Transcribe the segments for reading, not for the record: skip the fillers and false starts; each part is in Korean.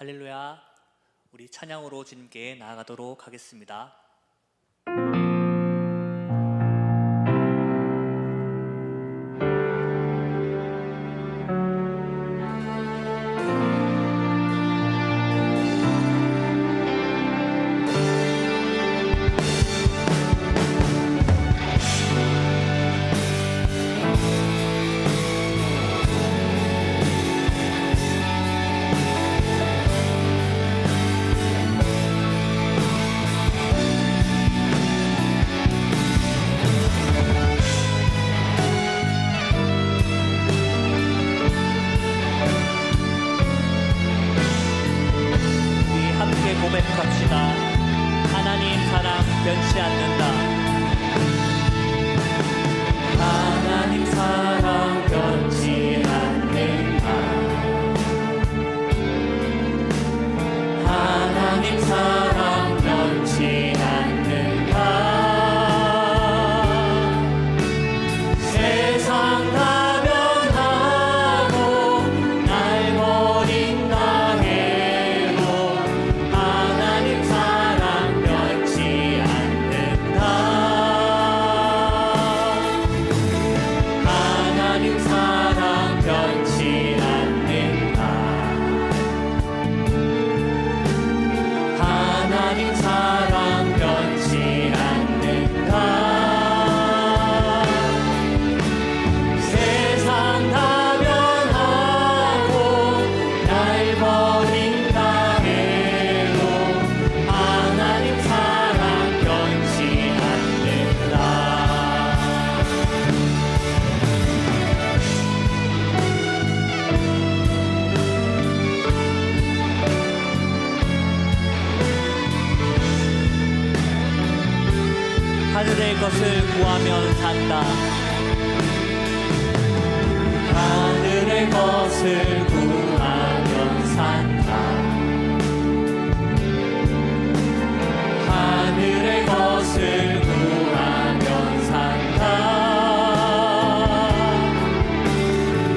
할렐루야. 우리 찬양으로 주님께 나아가도록 하겠습니다. 고백합시다. 하나님 사랑 변치 않는다. 하나님 사랑 변치 않는다. 하나님 사랑 변치 않는다. 세상 다 변하고 날 버린다 해도 하나님 사랑 변치 않는다. 하나님 사랑 변치 않는다. 하나님 사랑 변치 않는다. 세상 다 변하고 날 버린다 해도 하나님 사랑 변치 않는다. 하늘의 것을 구하면 산다. 하늘의 것을 구하면 산다. 하늘의 것을 구하면 산다.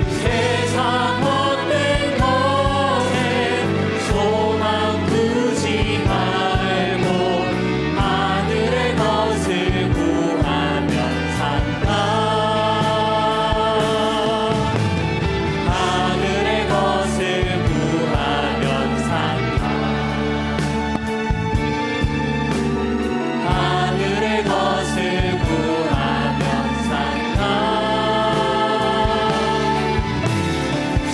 세상 어떤 것에 소망 두지 말고 하늘의 것을 구하면 산다. 하늘의 것을 구하면 산다. 하늘의 것을 구하면 산다.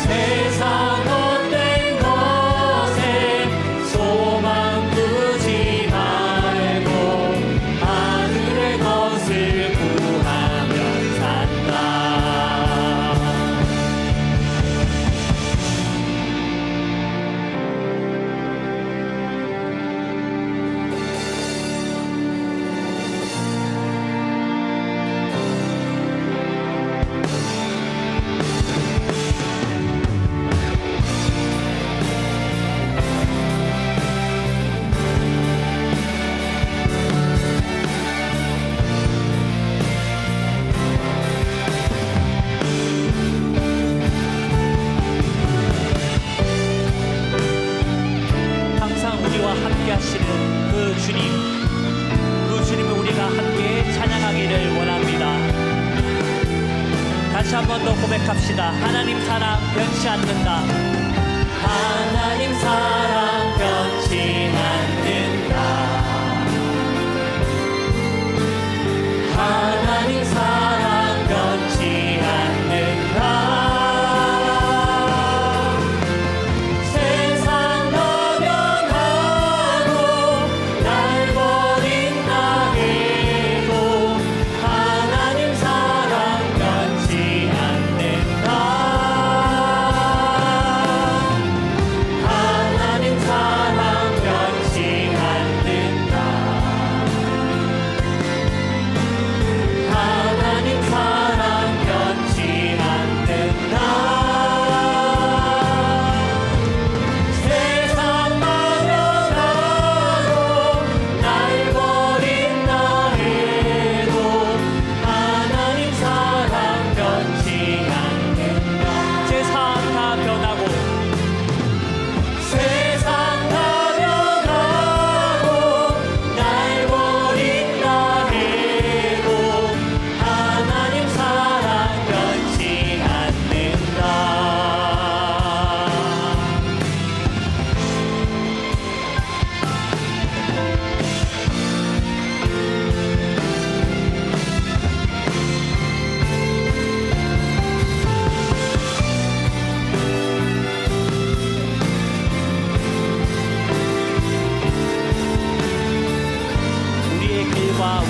세상 어떤 것에 소망 두지 말고 하늘의 것을 구하면 산다. 항상 우리와 함께 하시는 그 주님을 우리가 함께 찬양하기를 원합니다. 다시 한 번 더 고백합시다. 하나님 사랑 변치 않는다. 하나님 사랑 변치 않는다. 하나님 사랑 변치 않는다. 세상 다 변하고 날 버린다 해도 하나님 사랑 변치 않는다. 하나님 사랑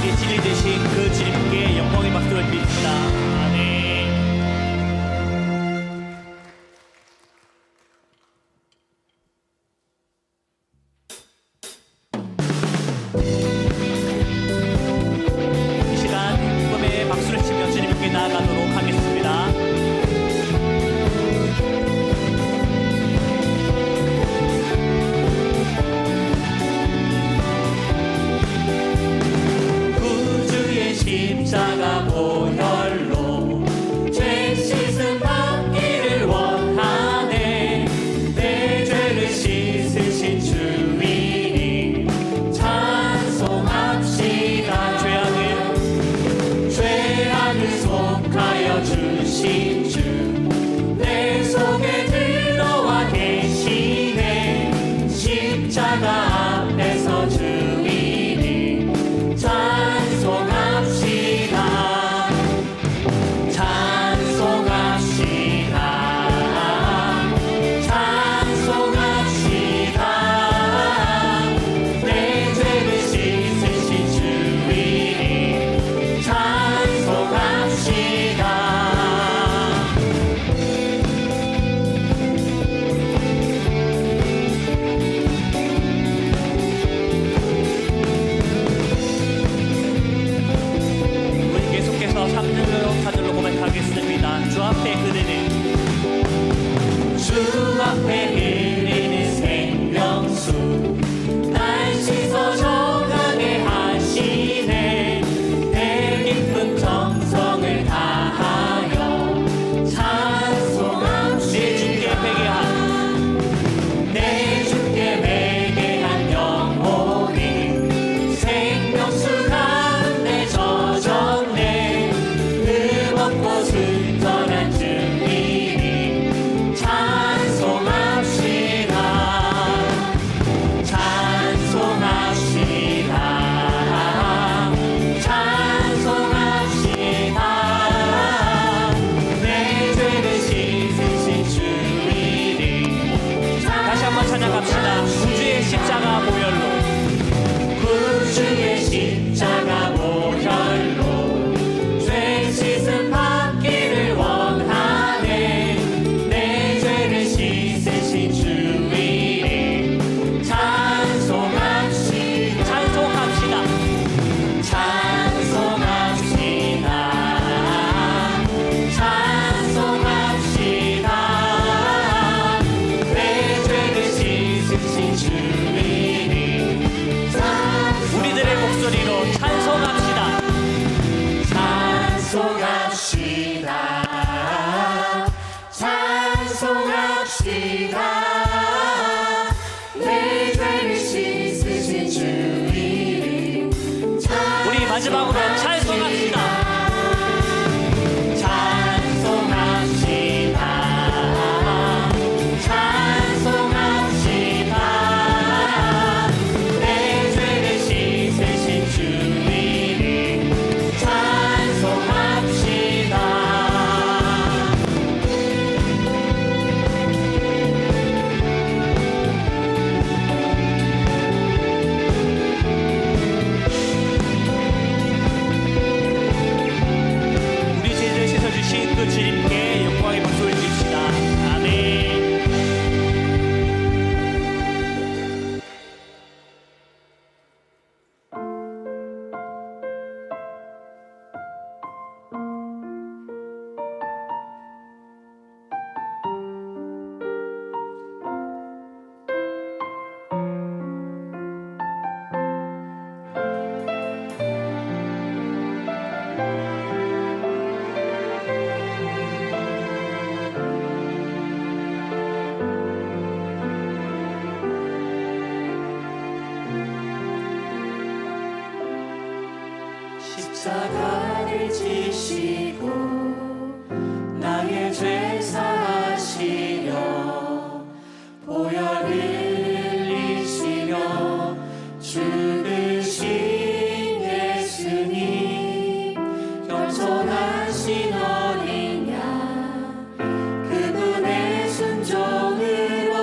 우리에게 진리 되신 그 주님께 영광의 박수를 드립니다. 아멘. 이 시간 기쁨의 박수를 치며 주님께 나아가도록 하겠습니다. 구주의 십자가 보혈로 죄 씻음 받기를 원하네. 내 죄를 씻으신 주이니 찬송합시다. 죄악을 속하여 주신 주 내 속에 들어와 계시네. 십자가 앞에서 주이니 찬송합시다. 찬송합시다. 찬송합시다. 내 죄를 씻으신 주이니 찬송합시다. 우리 계속해서 3절로 4절로 고백하겠습니다. 주 앞에 흐르는 주 앞에 흐르는 생명수 날 씻어 정하게 하시네. 내 기쁜 정성을 다하여 찬송합시다. 내 주께 회개한 영혼이 생명수 가운데 젖었네. 의롭고 순전한 주님이 찬송합시다. 찬송합시다. 찬송합시다. 내 죄를 씻으신 주이니 다시 한번 찬양합시다. 구주의 십자가 보혈로 구주의 십자가 보혈로 죄 씻음 받기를 원하네. 내 죄를 씻으신 주이니 찬송합시다. 찬송합시다. 찬송합시다. 찬송합시다. 내 죄를 씻으신 주이니 우리들의 목소리로 찬송합시다. 찬송합시다. 찬송합시다. 내 죄를 씻으신 주이니 우리 마지막으로 찬송합시다. 찬송합시다. 찬송합시다. 내 죄를 씻으신 주이니 찬송합시다. 우리 죄를 씻어주신 그 주님께 영광의 박수를 드립시다. 아멘. 십자가를 지시고 나의 죄 사하시려 보혈 흘리시며 죽으신 예수님 겸손하신 어린 양 그분의 순종으로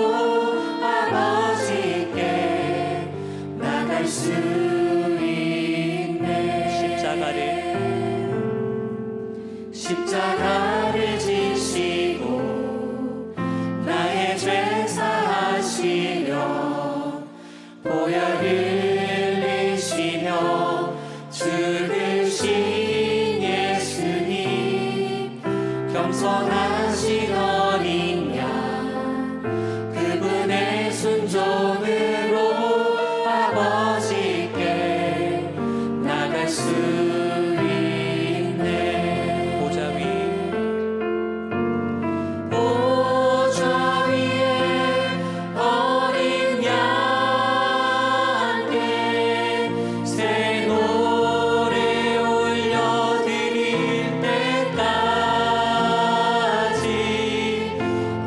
아버지께 나갈 수 있네. 수 있네. 보좌 위에 어린 양께 새 노래 올려드릴 때까지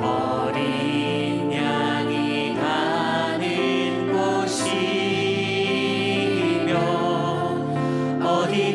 어린 양이 가는 곳이며 어디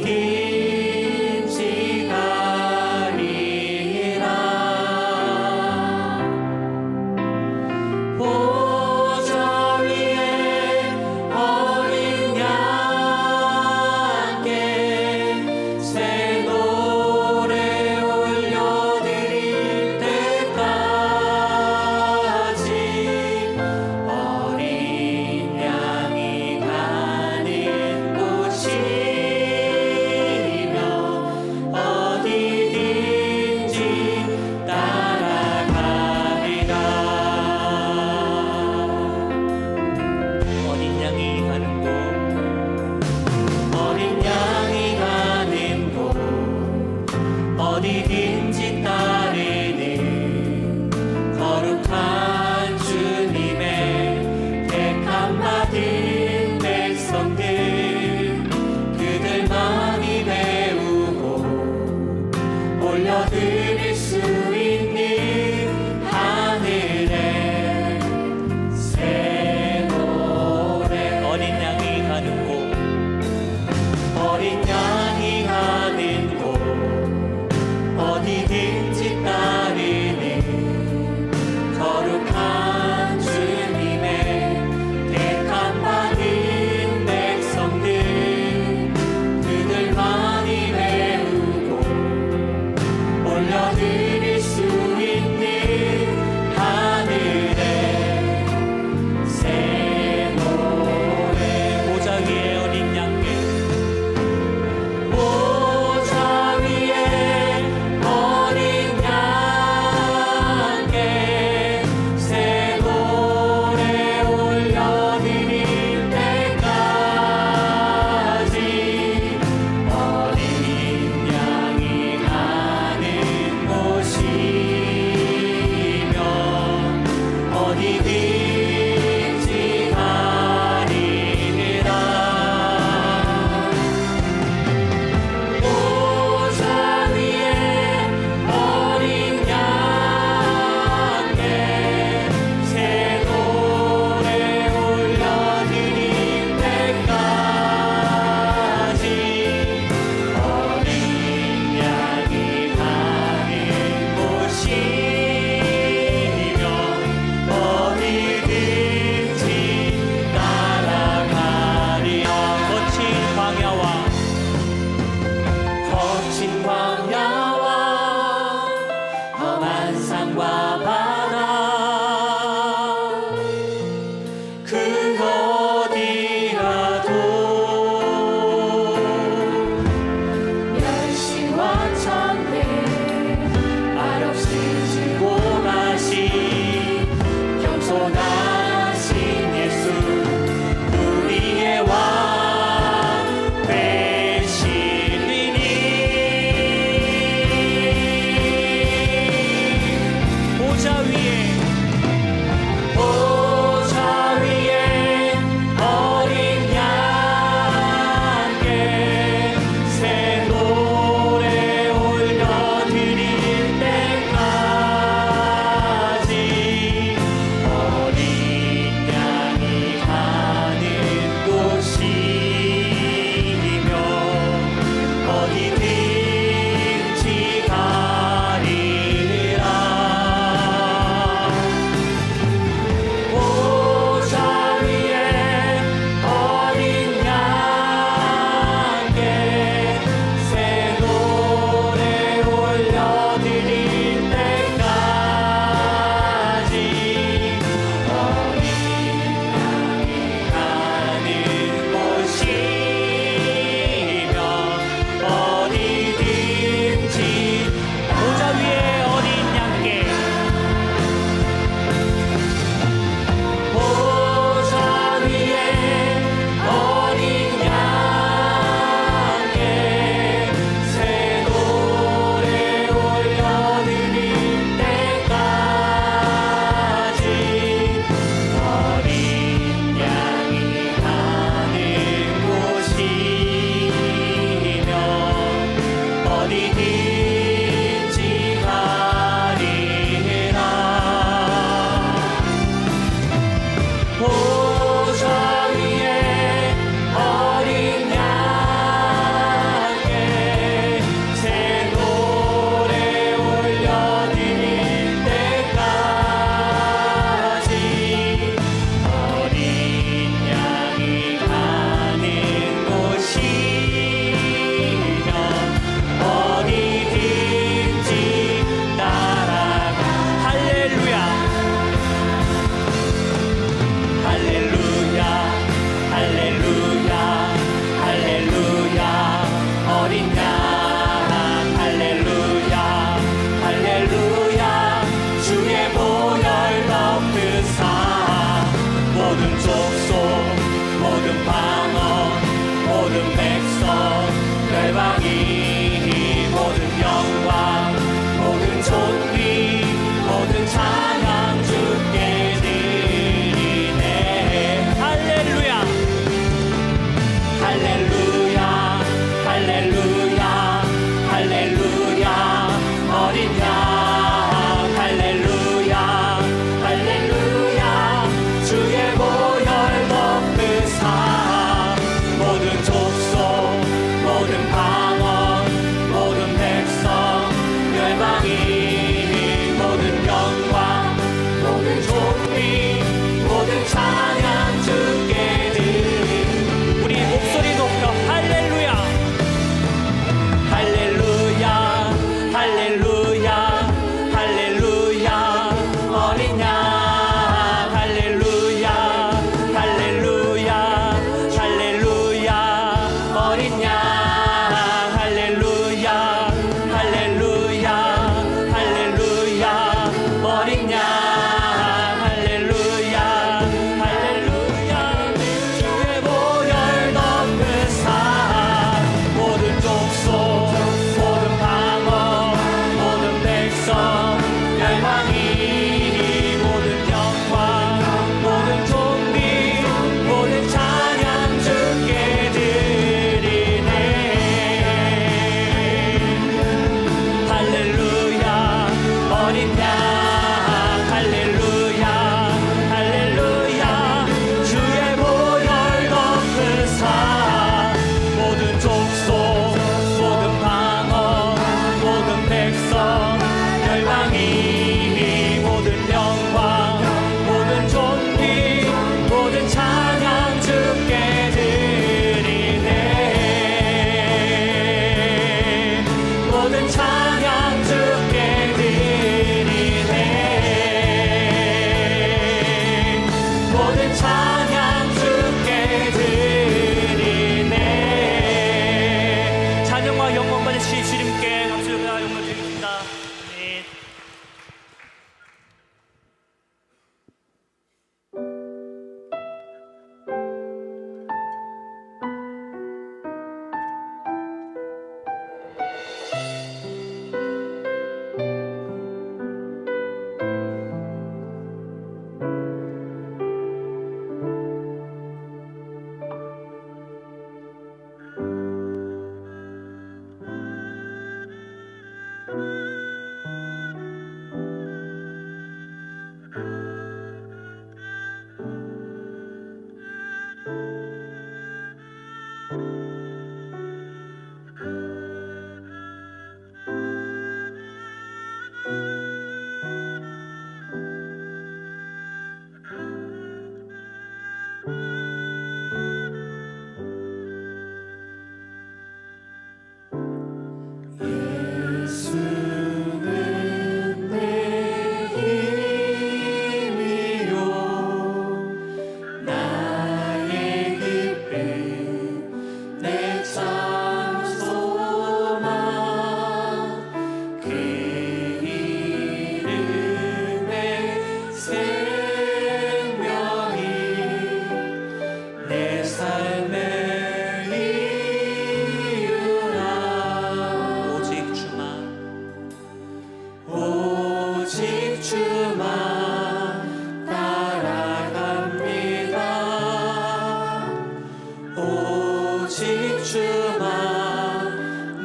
오직 주만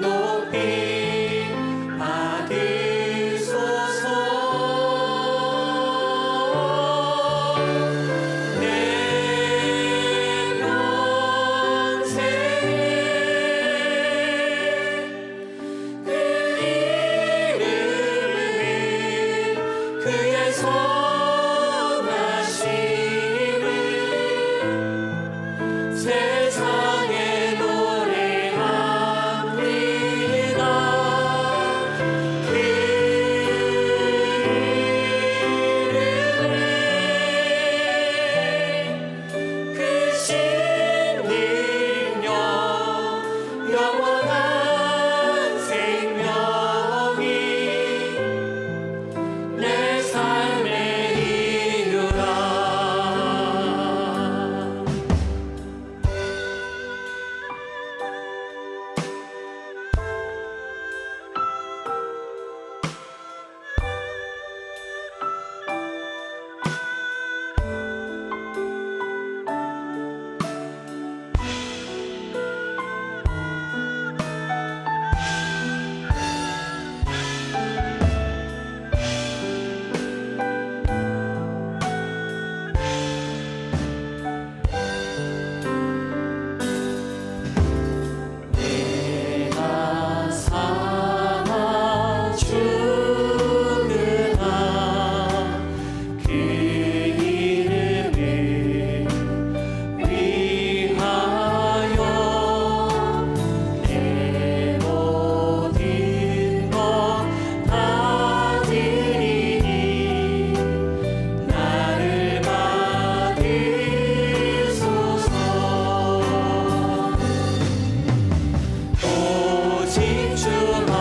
높이 받으소서. 내 평생에 그 이름을 그의 선하심을 세상에 노래합니다. 그 이름에 그 신능력 영원한 생명이 내 삶의 이유라. 내가 살아 죽으나 그 이름을 위하여 내 모든 것 다 드리니 나를 받으소서. 오직 주만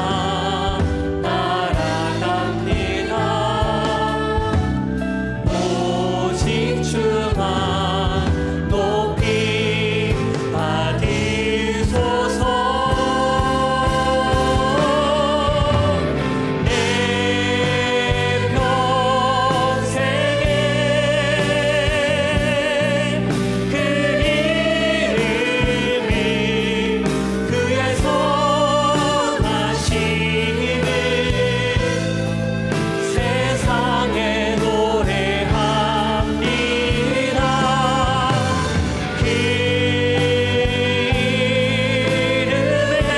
따라갑니다. 오직 주만 높이 받으소서. 내 평생에 그 이름을 그의 선하심을 세상에 노래합니다. 그 이름에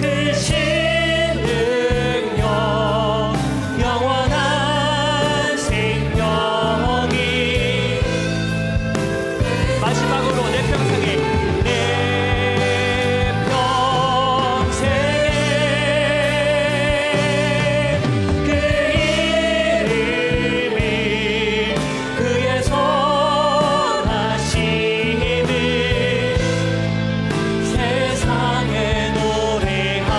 그 신능력 영원한 생명이 마지막으로 내 평생에 내 평생에 그 이름을 그의 선하심을 세상에 노래합니다.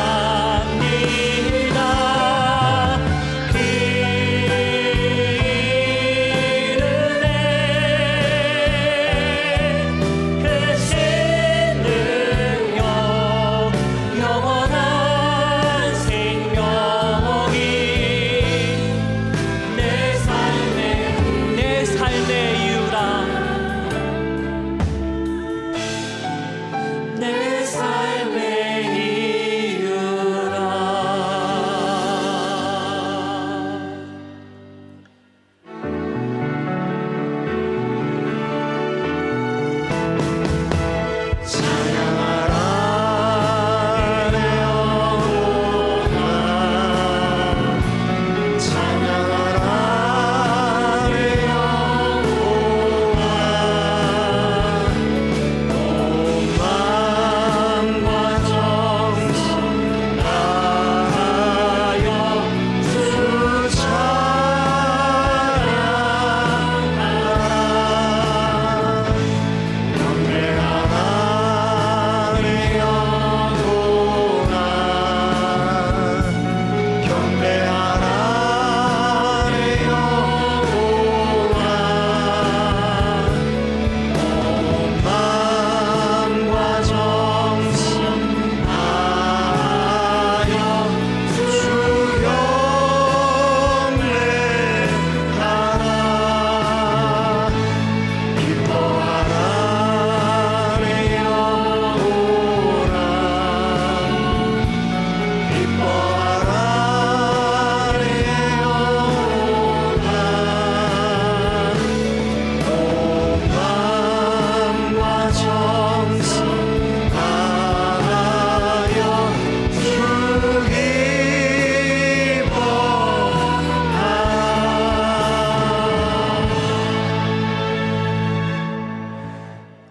그 이름에 그 신능력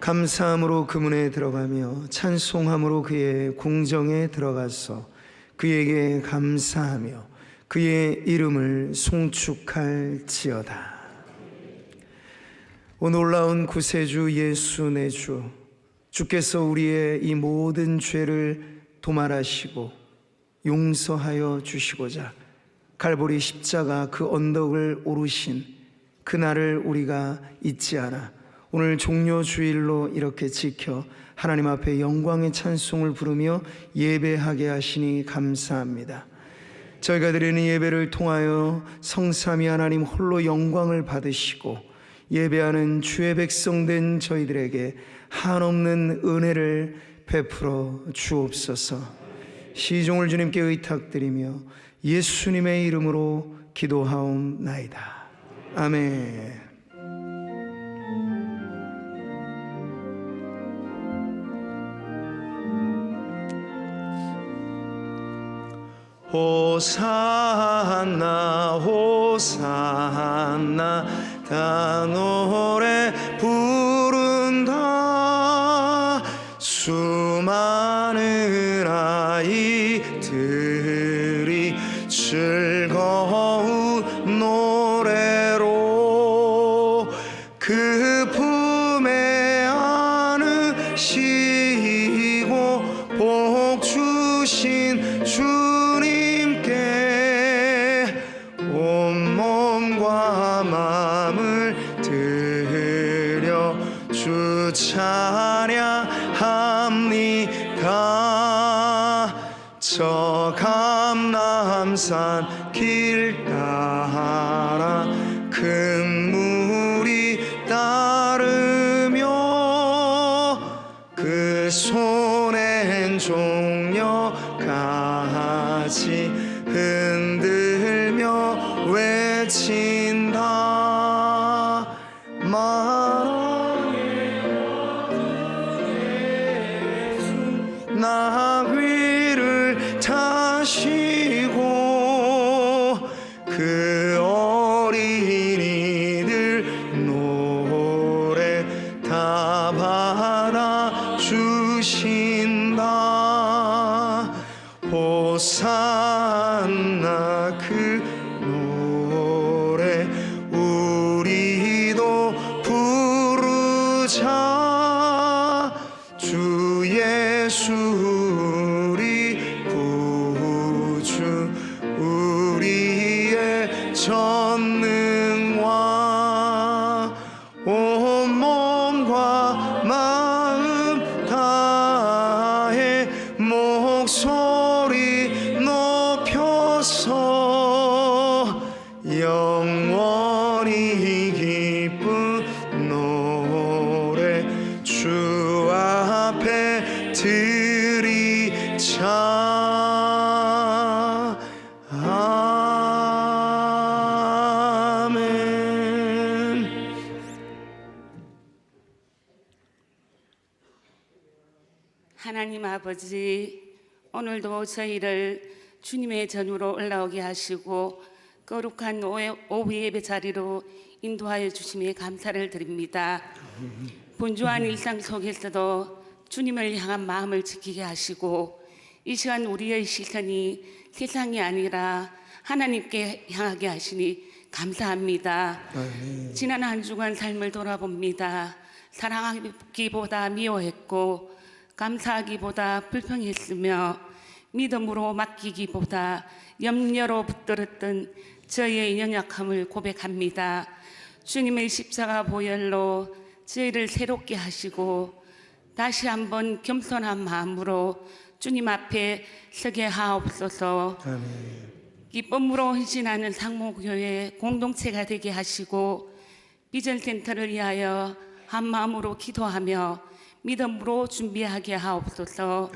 감사함으로 그 문에 들어가며 찬송함으로 그의 궁정에 들어가서 그에게 감사하며 그의 이름을 송축할지어다. 오 놀라운 구세주 예수 내 주, 주께서 우리의 이 모든 죄를 도말하시고 용서하여 주시고자 갈보리 십자가 그 언덕을 오르신 그날을 우리가 잊지 않아 오늘 종려 주일로 이렇게 지켜 하나님 앞에 영광의 찬송을 부르며 예배하게 하시니 감사합니다. 저희가 드리는 예배를 통하여 성삼위 하나님 홀로 영광을 받으시고 예배하는 주의 백성된 저희들에게 한없는 은혜를 베풀어 주옵소서. 시종을 주님께 의탁드리며 예수님의 이름으로 기도하옵나이다. 아멘. 호산나 호산나 다 노래 부른다. 수많은 아이들이 즐거운 노래로 그 품에 안으시고 복 주신 주님께 온몸과 마음을 드려 주 찬양합니다. 저 감람산 길 따라 큰 물이 따르며 그 손엔 종려가지 흔들며 외친다. 나귀를 타시고 그 어린이들 노래 다 받아 주신다. 호산나 그 노래 우리도 부르자. 주 예수 우리 구주 우리의 전능왕 온몸과 마음 다해 목소리 높여서 영원히 기쁜 노래 주 앞에 드리자. 아멘. 하나님 아버지, 오늘도 저희를 주님의 전으로 올라오게 하시고 거룩한 오후 예배 자리로 인도하여 주심에 감사를 드립니다. 분주한 일상 속에서도 주님을 향한 마음을 지키게 하시고 이 시간 우리의 시선이 세상이 아니라 하나님께 향하게 하시니 감사합니다. 지난 한 주간 삶을 돌아봅니다. 사랑하기보다 미워했고 감사하기보다 불평했으며 믿음으로 맡기기보다 염려로 붙들었던 저희의 연약함을 고백합니다. 주님의 십자가 보혈로 저희를 새롭게 하시고 다시 한번 겸손한 마음으로 주님 앞에 서게 하옵소서. 기쁨으로 헌신하는 상모교회 공동체가 되게 하시고 비전센터를 위하여 한 마음으로 기도하며 믿음으로 준비하게 하옵소서.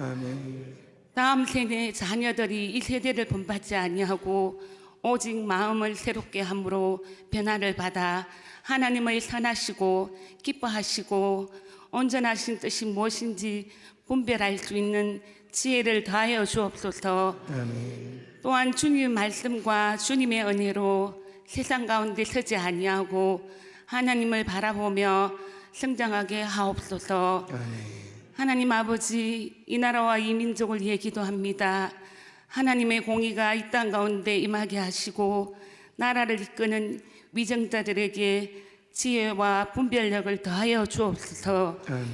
다음 세대 자녀들이 이 세대를 본받지 아니하고 오직 마음을 새롭게 함으로 변화를 받아 하나님의 선하시고 기뻐하시고 온전하신 뜻이 무엇인지 분별할 수 있는 지혜를 더하여 주옵소서. 또한 주님의 말씀과 주님의 은혜로 세상 가운데 서지 아니하고 하나님을 바라보며 성장하게 하옵소서. 아멘. 하나님 아버지, 이 나라와 이 민족을 위해 기도합니다. 하나님의 공의가 이 땅 가운데 임하게 하시고 나라를 이끄는 위정자들에게 지혜와 분별력을 더하여 주옵소서. 아멘.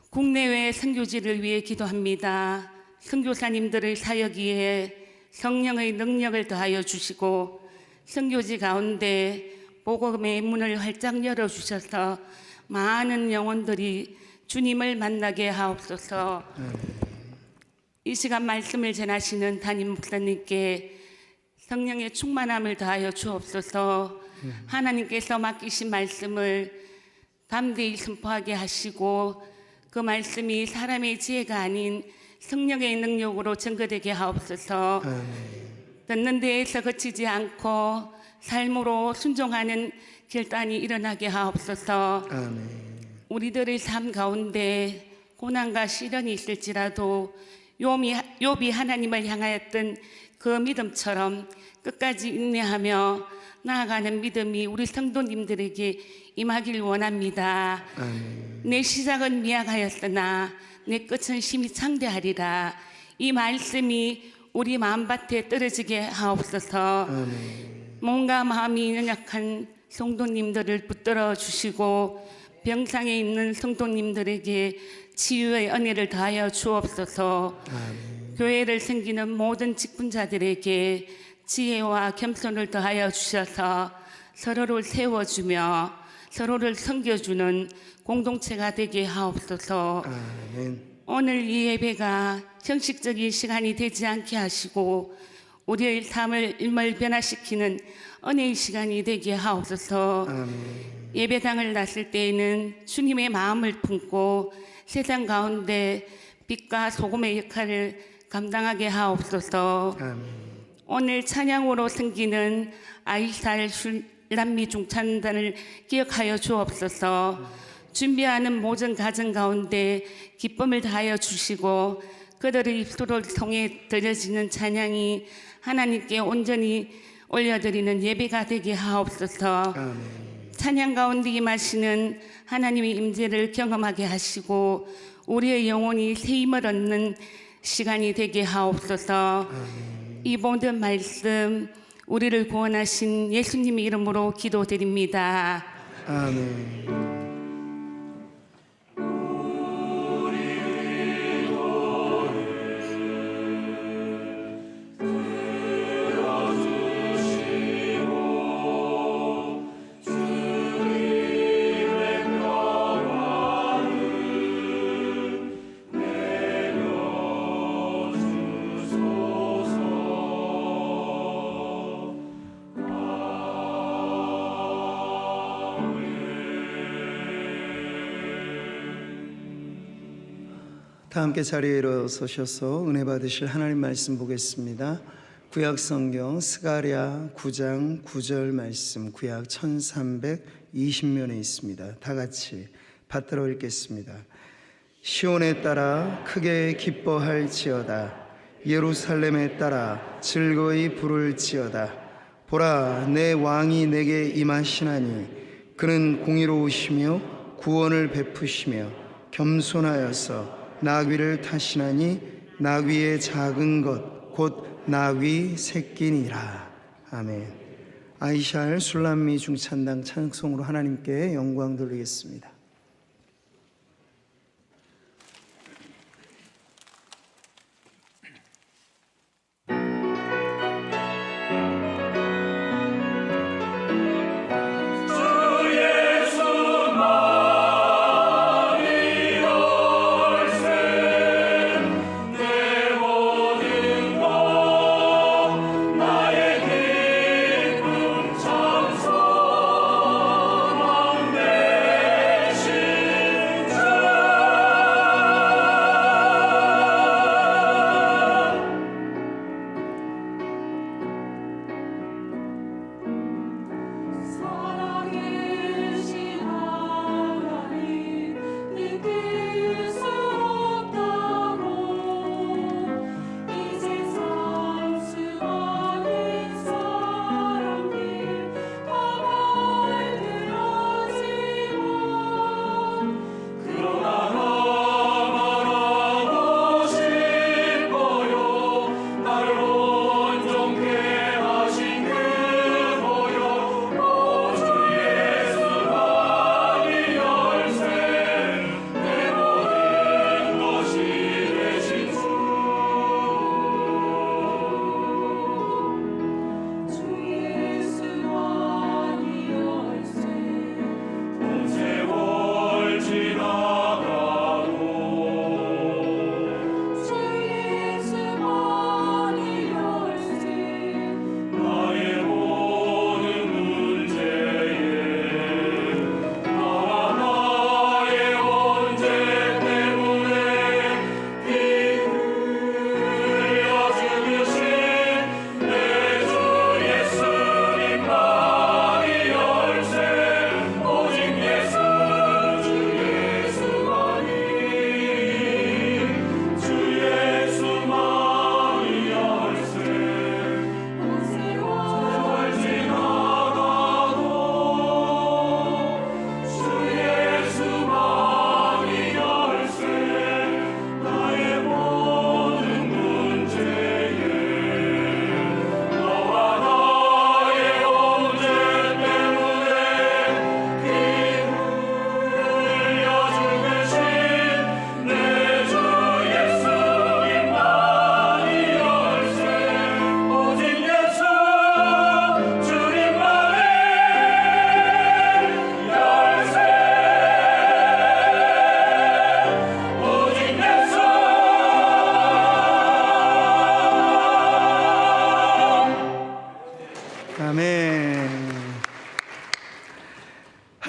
국내외 선교지를 위해 기도합니다. 선교사님들의 사역위에 성령의 능력을 더하여 주시고 선교지 가운데 복음의 문을 활짝 열어주셔서 많은 영혼들이 주님을 만나게 하옵소서. 이 시간 말씀을 전하시는 담임 목사님께 성령의 충만함을 더하여 주옵소서. 하나님께서 맡기신 말씀을 담대히 선포하게 하시고 그 말씀이 사람의 지혜가 아닌 성령의 능력으로 증거되게 하옵소서. 듣는 데에서 그치지 않고 삶으로 순종하는 결단이 일어나게 하옵소서. 아멘. 우리들의 삶 가운데 고난과 시련이 있을지라도 욥이 하나님을 향하였던 그 믿음처럼 끝까지 인내하며 나아가는 믿음이 우리 성도님들에게 임하길 원합니다. 아멘. 내 시작은 미약하였으나 내 끝은 심히 창대하리라. 이 말씀이 우리 마음밭에 떨어지게 하옵소서. 아멘. 몸과 마음이 연약한 성도님들을 붙들어 주시고 병상에 있는 성도님들에게 치유의 은혜를 더하여 주옵소서. 아멘. 교회를 섬기는 모든 직분자들에게 지혜와 겸손을 더하여 주셔서 서로를 세워주며 서로를 섬겨주는 공동체가 되게 하옵소서. 아멘. 오늘 이 예배가 형식적인 시간이 되지 않게 하시고 우리의 삶을 일몰 변화시키는 은혜의 시간이 되게 하옵소서. 아멘. 예배당을 났을 때에는 주님의 마음을 품고 세상 가운데 빛과 소금의 역할을 감당하게 하옵소서. 아멘. 오늘 찬양으로 섬기는 아이살 남미 중찬단을 기억하여 주옵소서. 준비하는 모든 가정 가운데 기쁨을 다하여 주시고 그들의 입술을 통해 드려지는 찬양이 하나님께 온전히 올려드리는 예배가 되게 하옵소서. 아멘. 찬양 가운데 임하시는 하나님의 임재를 경험하게 하시고 우리의 영혼이 새 힘을 얻는 시간이 되게 하옵소서. 이 모든 말씀 우리를 구원하신 예수님의 이름으로 기도드립니다. 아멘. 다 함께 자리에 일어서셔서 은혜 받으실 하나님 말씀 보겠습니다. 구약 성경 스가랴 9장 9절 말씀, 구약 1320면에 있습니다. 다 같이 받들어 읽겠습니다. 시온에 따라 크게 기뻐할지어다. 예루살렘에 따라 즐거이 부를지어다. 보라, 내 왕이 내게 임하시나니 그는 공의로우시며 구원을 베푸시며 겸손하여서 나귀를 타시나니 나귀의 작은 것 곧 나귀 새끼니라. 아멘. 아이샬 술람미 중찬당 찬송으로 하나님께 영광 돌리겠습니다.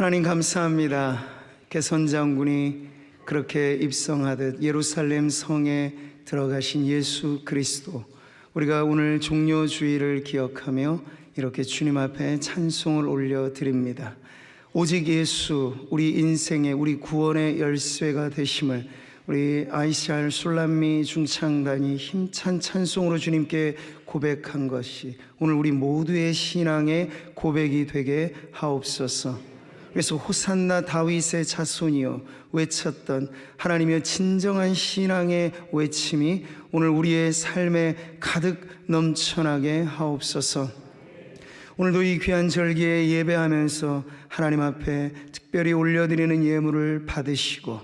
하나님 감사합니다. 개선 장군이 그렇게 입성하듯 예루살렘 성에 들어가신 예수 그리스도, 우리가 오늘 종료주의를 기억하며 이렇게 주님 앞에 찬송을 올려드립니다. 오직 예수, 우리 인생의, 우리 구원의 열쇠가 되심을 우리 ICR 술람미 중창단이 힘찬 찬송으로 주님께 고백한 것이 오늘 우리 모두의 신앙의 고백이 되게 하옵소서. 그래서 호산나 다윗의 자손이여 외쳤던 하나님의 진정한 신앙의 외침이 오늘 우리의 삶에 가득 넘쳐나게 하옵소서. 오늘도 이 귀한 절기에 예배하면서 하나님 앞에 특별히 올려드리는 예물을 받으시고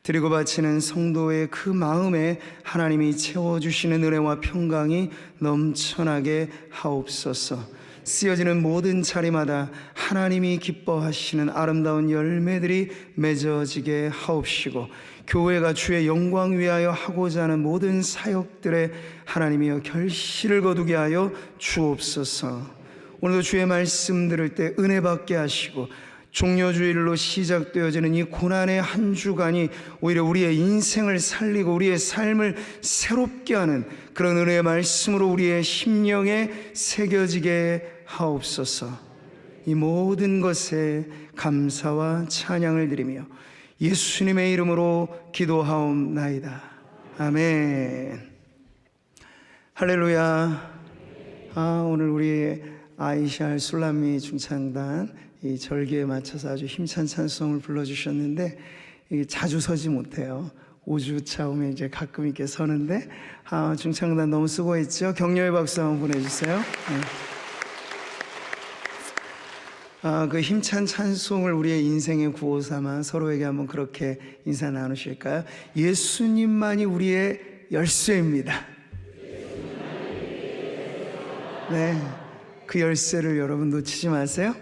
드리고 바치는 성도의 그 마음에 하나님이 채워주시는 은혜와 평강이 넘쳐나게 하옵소서. 쓰여지는 모든 자리마다 하나님이 기뻐하시는 아름다운 열매들이 맺어지게 하옵시고, 교회가 주의 영광 위하여 하고자 하는 모든 사역들의 하나님이여 결실을 거두게 하여 주옵소서. 오늘도 주의 말씀 들을 때 은혜 받게 하시고, 종료주일로 시작되어지는 이 고난의 한 주간이 오히려 우리의 인생을 살리고 우리의 삶을 새롭게 하는 그런 은혜의 말씀으로 우리의 심령에 새겨지게 하옵소서. 이 모든 것에 감사와 찬양을 드리며 예수님의 이름으로 기도하옵나이다. 아멘. 할렐루야. 오늘 우리 ICR 술람미 중창단 이 절기에 맞춰서 아주 힘찬 찬송을 불러주셨는데 자주 서지 못해요. 5주차 오면 이제 가끔 이렇게 서는데 중창단 너무 수고했죠. 격려의 박수 한번 보내주세요. 그 힘찬 찬송을 우리의 인생의 구호 삼아 서로에게 한번 그렇게 인사 나누실까요? 예수님만이 우리의 열쇠입니다. 네, 그 열쇠를 여러분 놓치지 마세요.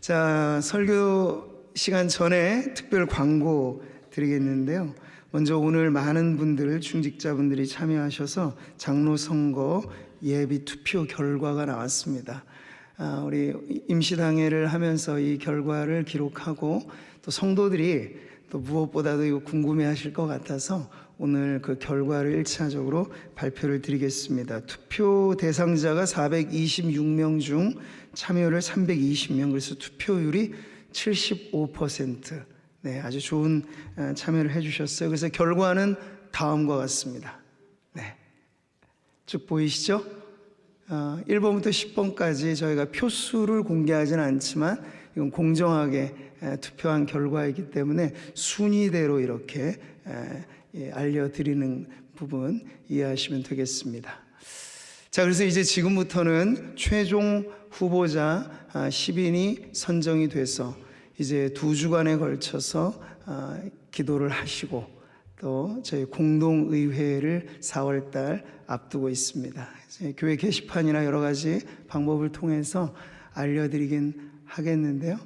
자, 설교 시간 전에 특별 광고 드리겠는데요. 먼저 오늘 많은 분들, 중직자분들이 참여하셔서 장로 선거 예비 투표 결과가 나왔습니다. 우리 임시당회를 하면서 이 결과를 기록하고 또 성도들이 또 무엇보다도 이거 궁금해하실 것 같아서 오늘 그 결과를 1차적으로 발표를 드리겠습니다. 투표 대상자가 426명 중 참여를 320명, 그래서 투표율이 75%. 네, 아주 좋은 참여를 해주셨어요. 그래서 결과는 다음과 같습니다. 네, 쭉 보이시죠? 1번부터 10번까지 저희가 표수를 공개하지는 않지만 이건 공정하게 투표한 결과이기 때문에 순위대로 이렇게 알려드리는 부분 이해하시면 되겠습니다. 자, 그래서 이제 지금부터는 최종 후보자 10인이 선정이 돼서 이제 2주간에 걸쳐서 기도를 하시고 또 저희 공동의회를 4월달 앞두고 있습니다. 교회 게시판이나 여러 가지 방법을 통해서 알려드리긴 하겠는데요.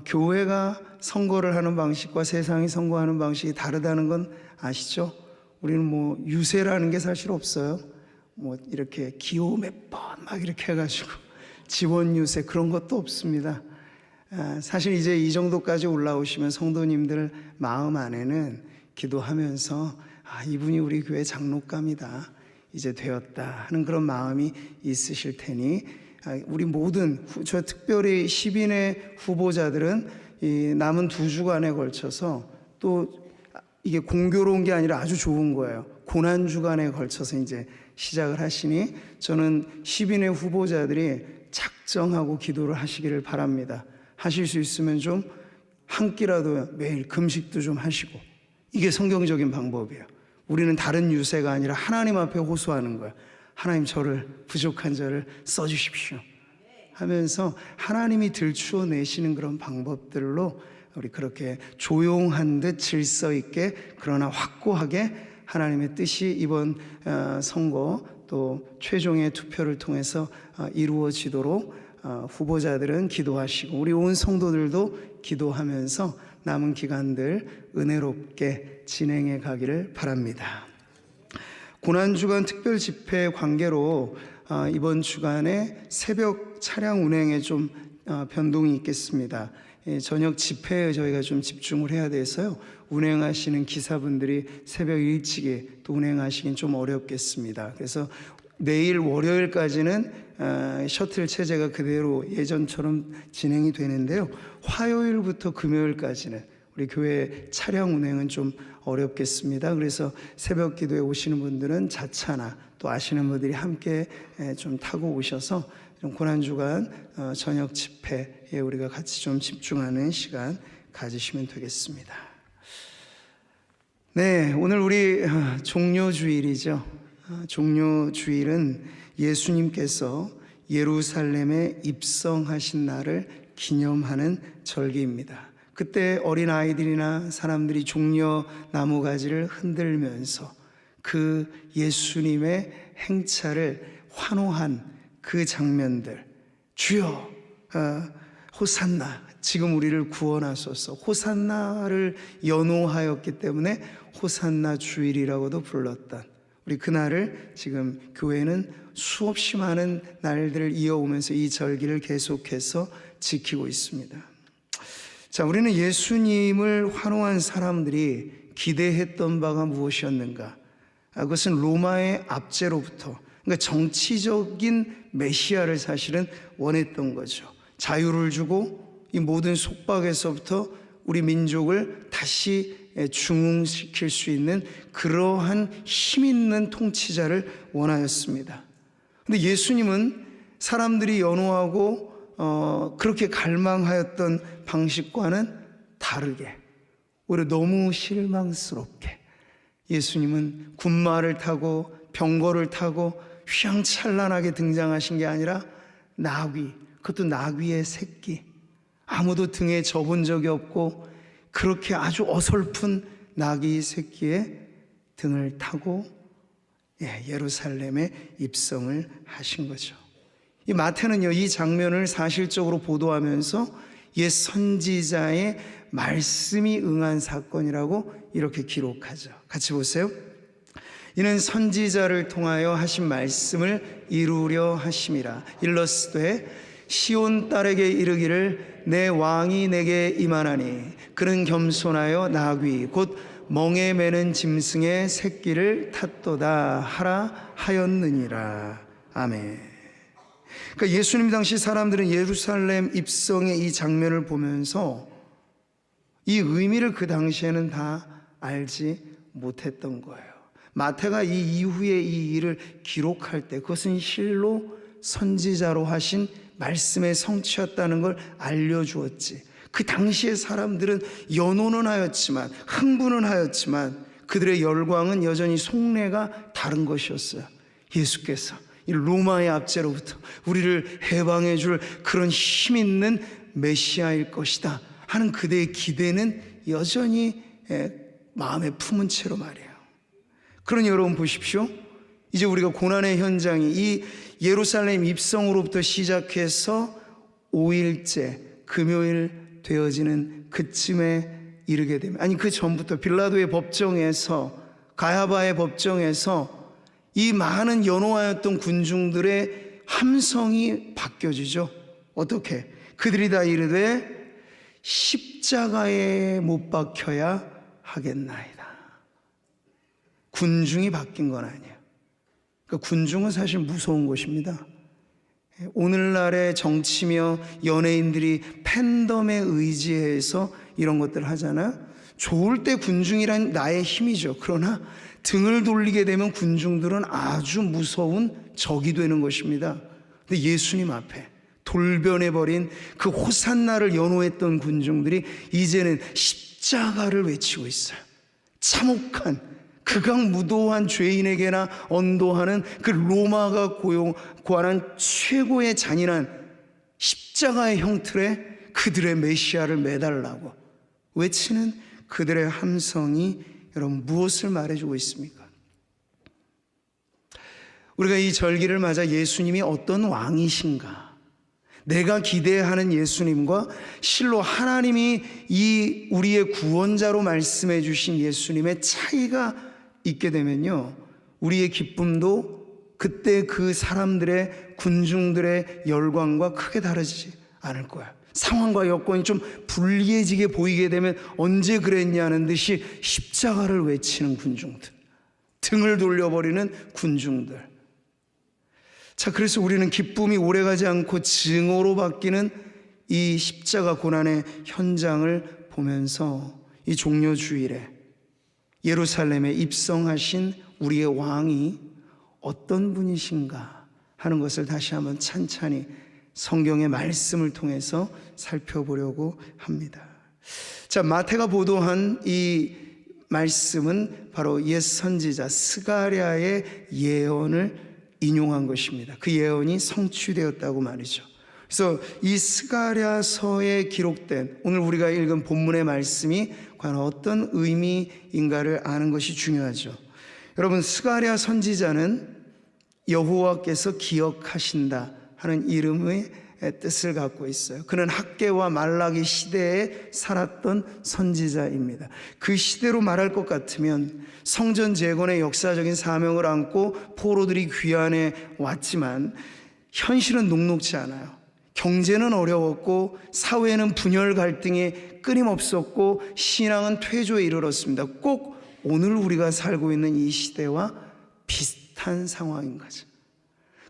교회가 선거를 하는 방식과 세상이 선거하는 방식이 다르다는 건 아시죠? 우리는 뭐 유세라는 게 사실 없어요. 뭐 이렇게 기호 몇 번 막 이렇게 해가지고 지원 유세 그런 것도 없습니다. 사실 이제 이 정도까지 올라오시면 성도님들 마음 안에는 기도하면서 이분이 우리 교회 장로감이다, 이제 되었다 하는 그런 마음이 있으실 테니 우리 모든 저 특별히 10인의 후보자들은 이 남은 2주간에 걸쳐서 또 이게 공교로운 게 아니라 아주 좋은 거예요. 고난 주간에 걸쳐서 이제 시작을 하시니 저는 10인의 후보자들이 작정하고 기도를 하시기를 바랍니다. 하실 수 있으면 좀 한 끼라도 매일 금식도 좀 하시고, 이게 성경적인 방법이에요. 우리는 다른 유세가 아니라 하나님 앞에 호소하는 거예요. 하나님, 저를, 부족한 저를 써주십시오 하면서 하나님이 들추어 내시는 그런 방법들로 우리 그렇게 조용한 듯 질서 있게 그러나 확고하게 하나님의 뜻이 이번 선거 또 최종의 투표를 통해서 이루어지도록 후보자들은 기도하시고 우리 온 성도들도 기도하면서 남은 기간들 은혜롭게 진행해 가기를 바랍니다. 고난주간 특별 집회 관계로 이번 주간에 새벽 차량 운행에 좀 변동이 있겠습니다. 저녁 집회에 저희가 좀 집중을 해야 돼서요. 운행하시는 기사분들이 새벽 일찍에 또 운행하시긴 좀 어렵겠습니다. 그래서 내일 월요일까지는 셔틀 체제가 그대로 예전처럼 진행이 되는데요. 화요일부터 금요일까지는 우리 교회 차량 운행은 좀 어렵겠습니다. 그래서 새벽 기도에 오시는 분들은 자차나 또 아시는 분들이 함께 좀 타고 오셔서 좀 고난주간 저녁 집회에 우리가 같이 좀 집중하는 시간 가지시면 되겠습니다. 네, 오늘 우리 종료주일이죠. 종료주일은 예수님께서 예루살렘에 입성하신 날을 기념하는 절기입니다. 그때 어린 아이들이나 사람들이 종려 나무가지를 흔들면서 그 예수님의 행차를 환호한 그 장면들, 주여 호산나, 지금 우리를 구원하소서, 호산나를 연호하였기 때문에 호산나 주일이라고도 불렀던 우리 그날을 지금 교회는 수없이 많은 날들을 이어오면서 이 절기를 계속해서 지키고 있습니다. 자, 우리는 예수님을 환호한 사람들이 기대했던 바가 무엇이었는가? 그것은 로마의 압제로부터, 그러니까 정치적인 메시아를 사실은 원했던 거죠. 자유를 주고 이 모든 속박에서부터 우리 민족을 다시 중흥시킬 수 있는 그러한 힘 있는 통치자를 원하였습니다. 근데 예수님은 사람들이 연호하고 그렇게 갈망하였던 방식과는 다르게, 오히려 너무 실망스럽게 예수님은 군마를 타고 병거를 타고 휘황찬란하게 등장하신 게 아니라 나귀, 그것도 나귀의 새끼, 아무도 등에 접은 적이 없고 그렇게 아주 어설픈 나귀 새끼의 등을 타고 예루살렘에 입성을 하신 거죠. 이 마태는요, 이 장면을 사실적으로 보도하면서 옛 선지자의 말씀이 응한 사건이라고 이렇게 기록하죠. 같이 보세요. 이는 선지자를 통하여 하신 말씀을 이루려 하심이라. 일러스되 시온 딸에게 이르기를 내 왕이 내게 임하나니 그는 겸손하여 나귀 곧 멍에 매는 짐승의 새끼를 탔도다 하라 하였느니라. 아멘. 그러니까 예수님 당시 사람들은 예루살렘 입성의 이 장면을 보면서 이 의미를 그 당시에는 다 알지 못했던 거예요. 마태가 이 이후에 이 일을 기록할 때 그것은 실로 선지자로 하신 말씀의 성취였다는 걸 알려주었지. 그 당시의 사람들은 연호는 하였지만, 흥분은 하였지만 그들의 열광은 여전히 속내가 다른 것이었어요. 예수께서 이 로마의 압제로부터 우리를 해방해 줄 그런 힘 있는 메시아일 것이다 하는 그들의 기대는 여전히 마음에 품은 채로 말이에요. 그러니 여러분 보십시오. 이제 우리가 고난의 현장이 이 예루살렘 입성으로부터 시작해서 5일째 금요일 되어지는 그쯤에 이르게 되면, 아니 그 전부터 빌라도의 법정에서, 가야바의 법정에서 이 많은 연호하였던 군중들의 함성이 바뀌어지죠. 어떻게? 그들이 다 이르되 십자가에 못 박혀야 하겠나이다. 군중이 바뀐 건 아니에요. 그러니까 군중은 사실 무서운 것입니다. 오늘날의 정치며 연예인들이 팬덤에 의지해서 이런 것들을 하잖아요. 좋을 때 군중이란 나의 힘이죠. 그러나 등을 돌리게 되면 군중들은 아주 무서운 적이 되는 것입니다. 근데 예수님 앞에 돌변해버린 그 호산나를 연호했던 군중들이 이제는 십자가를 외치고 있어요. 참혹한 극악무도한 죄인에게나 언도하는 그 로마가 고안한 최고의 잔인한 십자가의 형틀에 그들의 메시아를 매달라고 외치는 그들의 함성이 여러분 무엇을 말해주고 있습니까? 우리가 이 절기를 맞아 예수님이 어떤 왕이신가, 내가 기대하는 예수님과 실로 하나님이 이 우리의 구원자로 말씀해 주신 예수님의 차이가 있게 되면요, 우리의 기쁨도 그때 그 사람들의 군중들의 열광과 크게 다르지 않을 거야. 상황과 여건이 좀 불리해지게 보이게 되면 언제 그랬냐는 듯이 십자가를 외치는 군중들, 등을 돌려버리는 군중들. 자, 그래서 우리는 기쁨이 오래가지 않고 증오로 바뀌는 이 십자가 고난의 현장을 보면서 이 종려주일에 예루살렘에 입성하신 우리의 왕이 어떤 분이신가 하는 것을 다시 한번 찬찬히 성경의 말씀을 통해서 살펴보려고 합니다. 자, 마태가 보도한 이 말씀은 바로 옛 선지자 스가랴의 예언을 인용한 것입니다. 그 예언이 성취되었다고 말이죠. 그래서 이 스가랴서에 기록된 오늘 우리가 읽은 본문의 말씀이 과연 어떤 의미인가를 아는 것이 중요하죠. 여러분, 스가랴 선지자는 여호와께서 기억하신다 하는 이름의 뜻을 갖고 있어요. 그는 학개와 말라기 시대에 살았던 선지자입니다. 그 시대로 말할 것 같으면 성전 재건의 역사적인 사명을 안고 포로들이 귀환해 왔지만 현실은 녹록지 않아요. 경제는 어려웠고 사회는 분열 갈등이 끊임없었고 신앙은 퇴조에 이르렀습니다. 꼭 오늘 우리가 살고 있는 이 시대와 비슷한 상황인 거죠.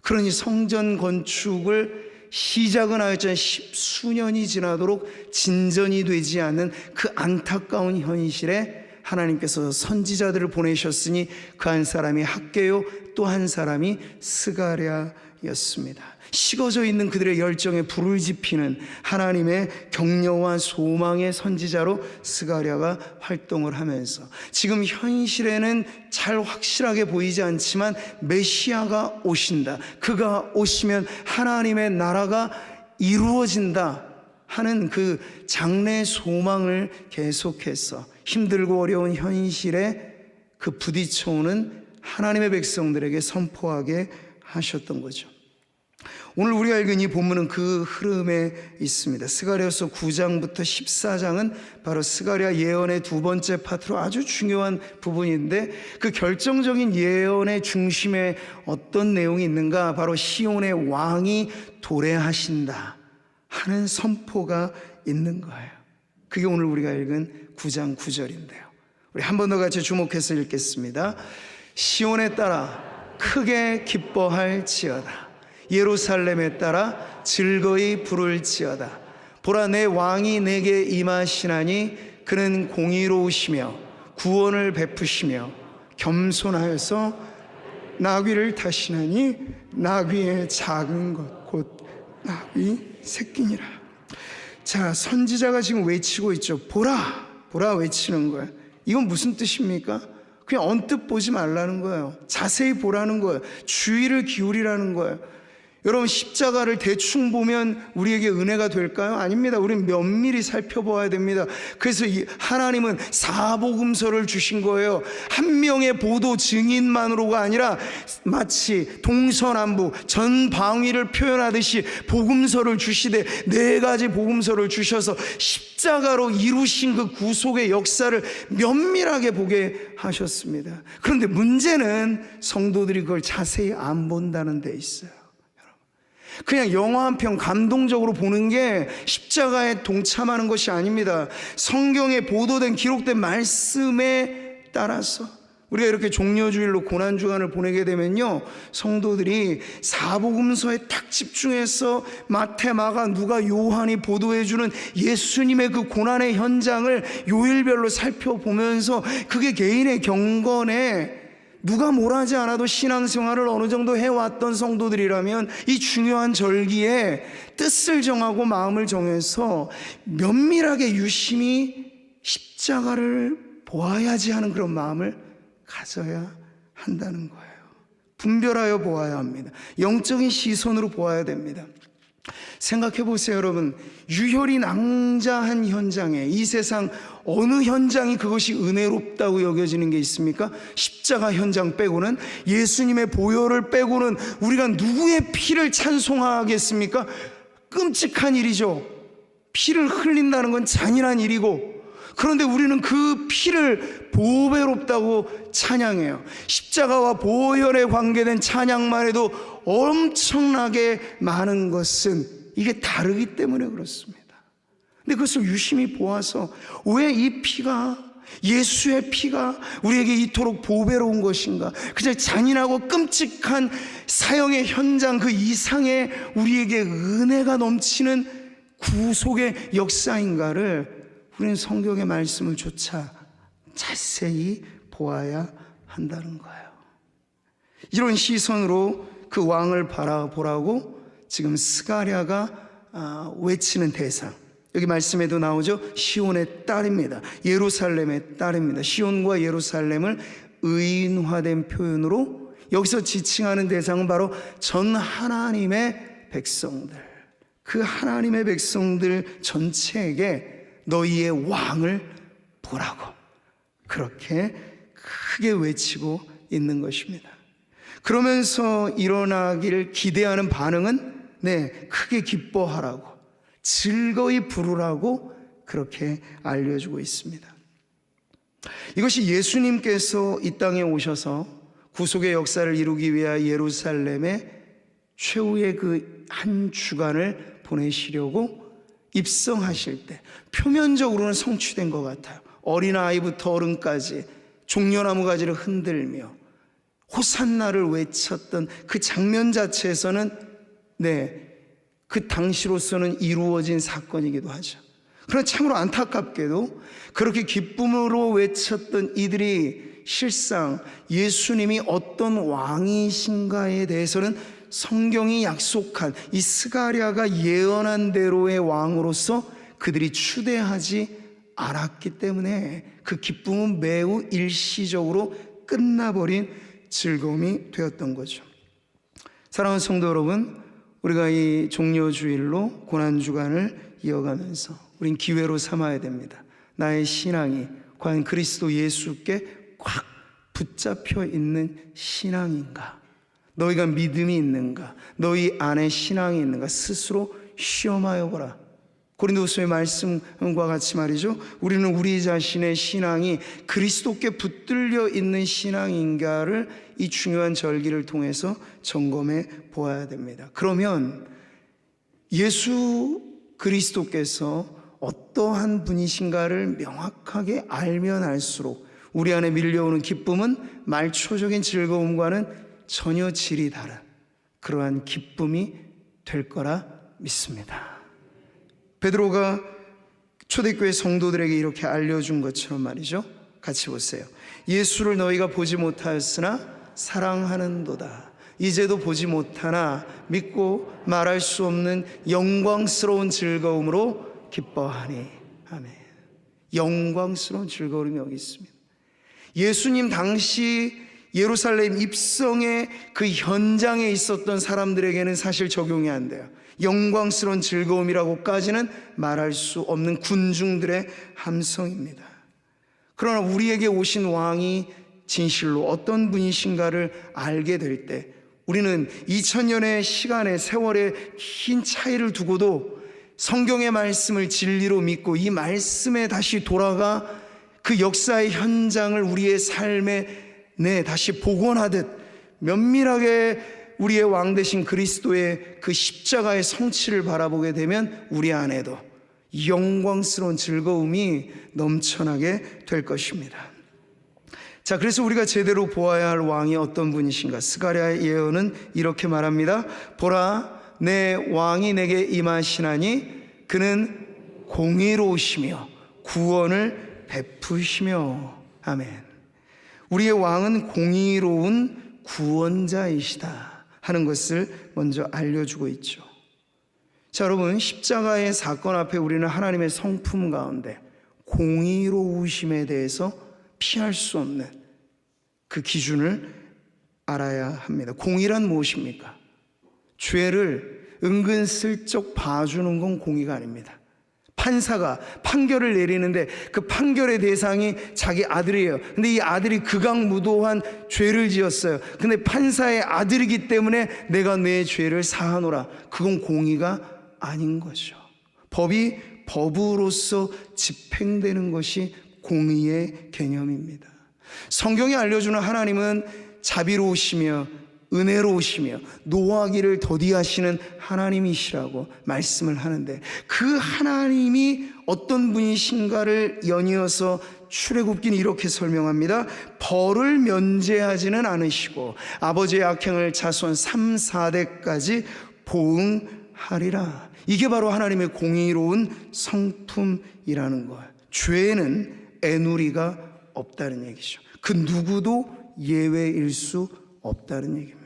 그러니 성전 건축을 시작은 하였지만 십수년이 지나도록 진전이 되지 않는 그 안타까운 현실에 하나님께서 선지자들을 보내셨으니 그 한 사람이 학개요, 또 한 사람이 스가랴였습니다. 식어져 있는 그들의 열정에 불을 지피는 하나님의 격려와 소망의 선지자로 스가랴가 활동을 하면서 지금 현실에는 잘 확실하게 보이지 않지만 메시아가 오신다, 그가 오시면 하나님의 나라가 이루어진다 하는 그 장래 소망을 계속해서 힘들고 어려운 현실에 그 부딪혀오는 하나님의 백성들에게 선포하게 하셨던 거죠. 오늘 우리가 읽은 이 본문은 그 흐름에 있습니다. 스가랴서 9장부터 14장은 바로 스가랴 예언의 두 번째 파트로 아주 중요한 부분인데 그 결정적인 예언의 중심에 어떤 내용이 있는가? 바로 시온의 왕이 도래하신다 하는 선포가 있는 거예요. 그게 오늘 우리가 읽은 9장 9절인데요. 우리 한 번 더 같이 주목해서 읽겠습니다. 시온에 따라 크게 기뻐할지어다. 예루살렘에 따라 즐거이 부를지어다. 보라, 내 왕이 내게 임하시나니 그는 공의로우시며 구원을 베푸시며 겸손하여서 나귀를 타시나니 나귀의 작은 것 곧 나귀 새끼니라. 자, 선지자가 지금 외치고 있죠. 보라, 보라 외치는 거예요. 이건 무슨 뜻입니까? 그냥 언뜻 보지 말라는 거예요. 자세히 보라는 거예요. 주의를 기울이라는 거예요. 여러분, 십자가를 대충 보면 우리에게 은혜가 될까요? 아닙니다. 우리는 면밀히 살펴봐야 됩니다. 그래서 하나님은 사복음서를 주신 거예요. 한 명의 보도 증인만으로가 아니라 마치 동서남북 전방위를 표현하듯이 복음서를 주시되 4가지 복음서를 주셔서 십자가로 이루신 그 구속의 역사를 면밀하게 보게 하셨습니다. 그런데 문제는 성도들이 그걸 자세히 안 본다는 데 있어요. 그냥 영화 한 편 감동적으로 보는 게 십자가에 동참하는 것이 아닙니다. 성경에 보도된 기록된 말씀에 따라서 우리가 이렇게 종려주일로 고난주간을 보내게 되면요, 성도들이 사복음서에 딱 집중해서 마태, 마가, 누가, 요한이 보도해주는 예수님의 그 고난의 현장을 요일별로 살펴보면서 그게 개인의 경건에 누가 뭘 하지 않아도 신앙생활을 어느 정도 해왔던 성도들이라면 이 중요한 절기에 뜻을 정하고 마음을 정해서 면밀하게 유심히 십자가를 보아야지 하는 그런 마음을 가져야 한다는 거예요. 분별하여 보아야 합니다. 영적인 시선으로 보아야 됩니다. 생각해 보세요, 여러분. 유혈이 낭자한 현장에 이 세상 어느 현장이 그것이 은혜롭다고 여겨지는 게 있습니까? 십자가 현장 빼고는, 예수님의 보혈을 빼고는 우리가 누구의 피를 찬송하겠습니까? 끔찍한 일이죠. 피를 흘린다는 건 잔인한 일이고, 그런데 우리는 그 피를 보배롭다고 찬양해요. 십자가와 보혈에 관계된 찬양만 해도 엄청나게 많은 것은 이게 다르기 때문에 그렇습니다. 근데 그것을 유심히 보아서 왜 이 피가, 예수의 피가 우리에게 이토록 보배로운 것인가, 그냥 잔인하고 끔찍한 사형의 현장 그 이상의 우리에게 은혜가 넘치는 구속의 역사인가를 우리는 성경의 말씀을 조차 자세히 보아야 한다는 거예요. 이런 시선으로 그 왕을 바라보라고 지금 스가랴가 외치는 대상, 여기 말씀에도 나오죠. 시온의 딸입니다. 예루살렘의 딸입니다. 시온과 예루살렘을 의인화된 표현으로 여기서 지칭하는 대상은 바로 전 하나님의 백성들, 그 하나님의 백성들 전체에게 너희의 왕을 보라고 그렇게 크게 외치고 있는 것입니다. 그러면서 일어나기를 기대하는 반응은 크게 기뻐하라고, 즐거이 부르라고 그렇게 알려주고 있습니다. 이것이 예수님께서 이 땅에 오셔서 구속의 역사를 이루기 위하여 예루살렘에 최후의 그 한 주간을 보내시려고 입성하실 때 표면적으로는 성취된 것 같아요. 어린아이부터 어른까지 종려나무 가지를 흔들며 호산나를 외쳤던 그 장면 자체에서는 그 당시로서는 이루어진 사건이기도 하죠. 그러나 참으로 안타깝게도 그렇게 기쁨으로 외쳤던 이들이 실상 예수님이 어떤 왕이신가에 대해서는 성경이 약속한 이 스가랴가 예언한 대로의 왕으로서 그들이 추대하지 않았기 때문에 그 기쁨은 매우 일시적으로 끝나버린 즐거움이 되었던 거죠. 사랑하는 성도 여러분, 우리가 이 종려주일로 고난주간을 이어가면서 우린 기회로 삼아야 됩니다. 나의 신앙이 과연 그리스도 예수께 꽉 붙잡혀 있는 신앙인가? 너희가 믿음이 있는가? 너희 안에 신앙이 있는가? 스스로 시험하여 보라. 고린도서의 말씀과 같이 말이죠, 우리는 우리 자신의 신앙이 그리스도께 붙들려 있는 신앙인가를 이 중요한 절기를 통해서 점검해 보아야 됩니다. 그러면 예수 그리스도께서 어떠한 분이신가를 명확하게 알면 알수록 우리 안에 밀려오는 기쁨은 말초적인 즐거움과는 전혀 질이 다른 그러한 기쁨이 될 거라 믿습니다. 베드로가 초대교회 성도들에게 이렇게 알려준 것처럼 말이죠, 같이 보세요. 예수를 너희가 보지 못하였으나 사랑하는도다. 이제도 보지 못하나 믿고 말할 수 없는 영광스러운 즐거움으로 기뻐하니. 아멘. 영광스러운 즐거움이 여기 있습니다. 예수님 당시 예루살렘 입성의 그 현장에 있었던 사람들에게는 사실 적용이 안 돼요. 영광스러운 즐거움이라고까지는 말할 수 없는 군중들의 함성입니다. 그러나 우리에게 오신 왕이 진실로 어떤 분이신가를 알게 될 때 우리는 2000년의 시간의 세월의 긴 차이를 두고도 성경의 말씀을 진리로 믿고 이 말씀에 다시 돌아가 그 역사의 현장을 우리의 삶에 다시 복원하듯 면밀하게 우리의 왕 되신 그리스도의 그 십자가의 성취를 바라보게 되면 우리 안에도 영광스러운 즐거움이 넘쳐나게 될 것입니다. 자, 그래서 우리가 제대로 보아야 할 왕이 어떤 분이신가? 스가랴의 예언은 이렇게 말합니다. 보라, 내 왕이 내게 임하시나니 그는 공의로우시며 구원을 베푸시며. 아멘. 우리의 왕은 공의로운 구원자이시다 하는 것을 먼저 알려주고 있죠. 자, 여러분, 십자가의 사건 앞에 우리는 하나님의 성품 가운데 공의로우심에 대해서 피할 수 없는 그 기준을 알아야 합니다. 공의란 무엇입니까? 죄를 은근슬쩍 봐주는 건 공의가 아닙니다. 판사가 판결을 내리는데 그 판결의 대상이 자기 아들이에요. 근데 이 아들이 극악무도한 죄를 지었어요. 근데 판사의 아들이기 때문에 내가 내 죄를 사하노라. 그건 공의가 아닌 거죠. 법이 법으로서 집행되는 것이 공의의 개념입니다. 성경이 알려주는 하나님은 자비로우시며 은혜로우시며 노하기를 더디하시는 하나님이시라고 말씀을 하는데, 그 하나님이 어떤 분이신가를 연이어서 출애굽기는 이렇게 설명합니다. 벌을 면제하지는 않으시고 아버지의 악행을 자손 3, 4대까지 보응하리라. 이게 바로 하나님의 공의로운 성품이라는 거예요. 죄에는 애누리가 없다는 얘기죠. 그 누구도 예외일 수 없다는 얘기입니다.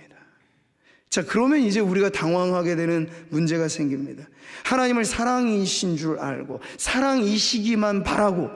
자, 그러면 이제 우리가 당황하게 되는 문제가 생깁니다. 하나님을 사랑이신 줄 알고 사랑이시기만 바라고,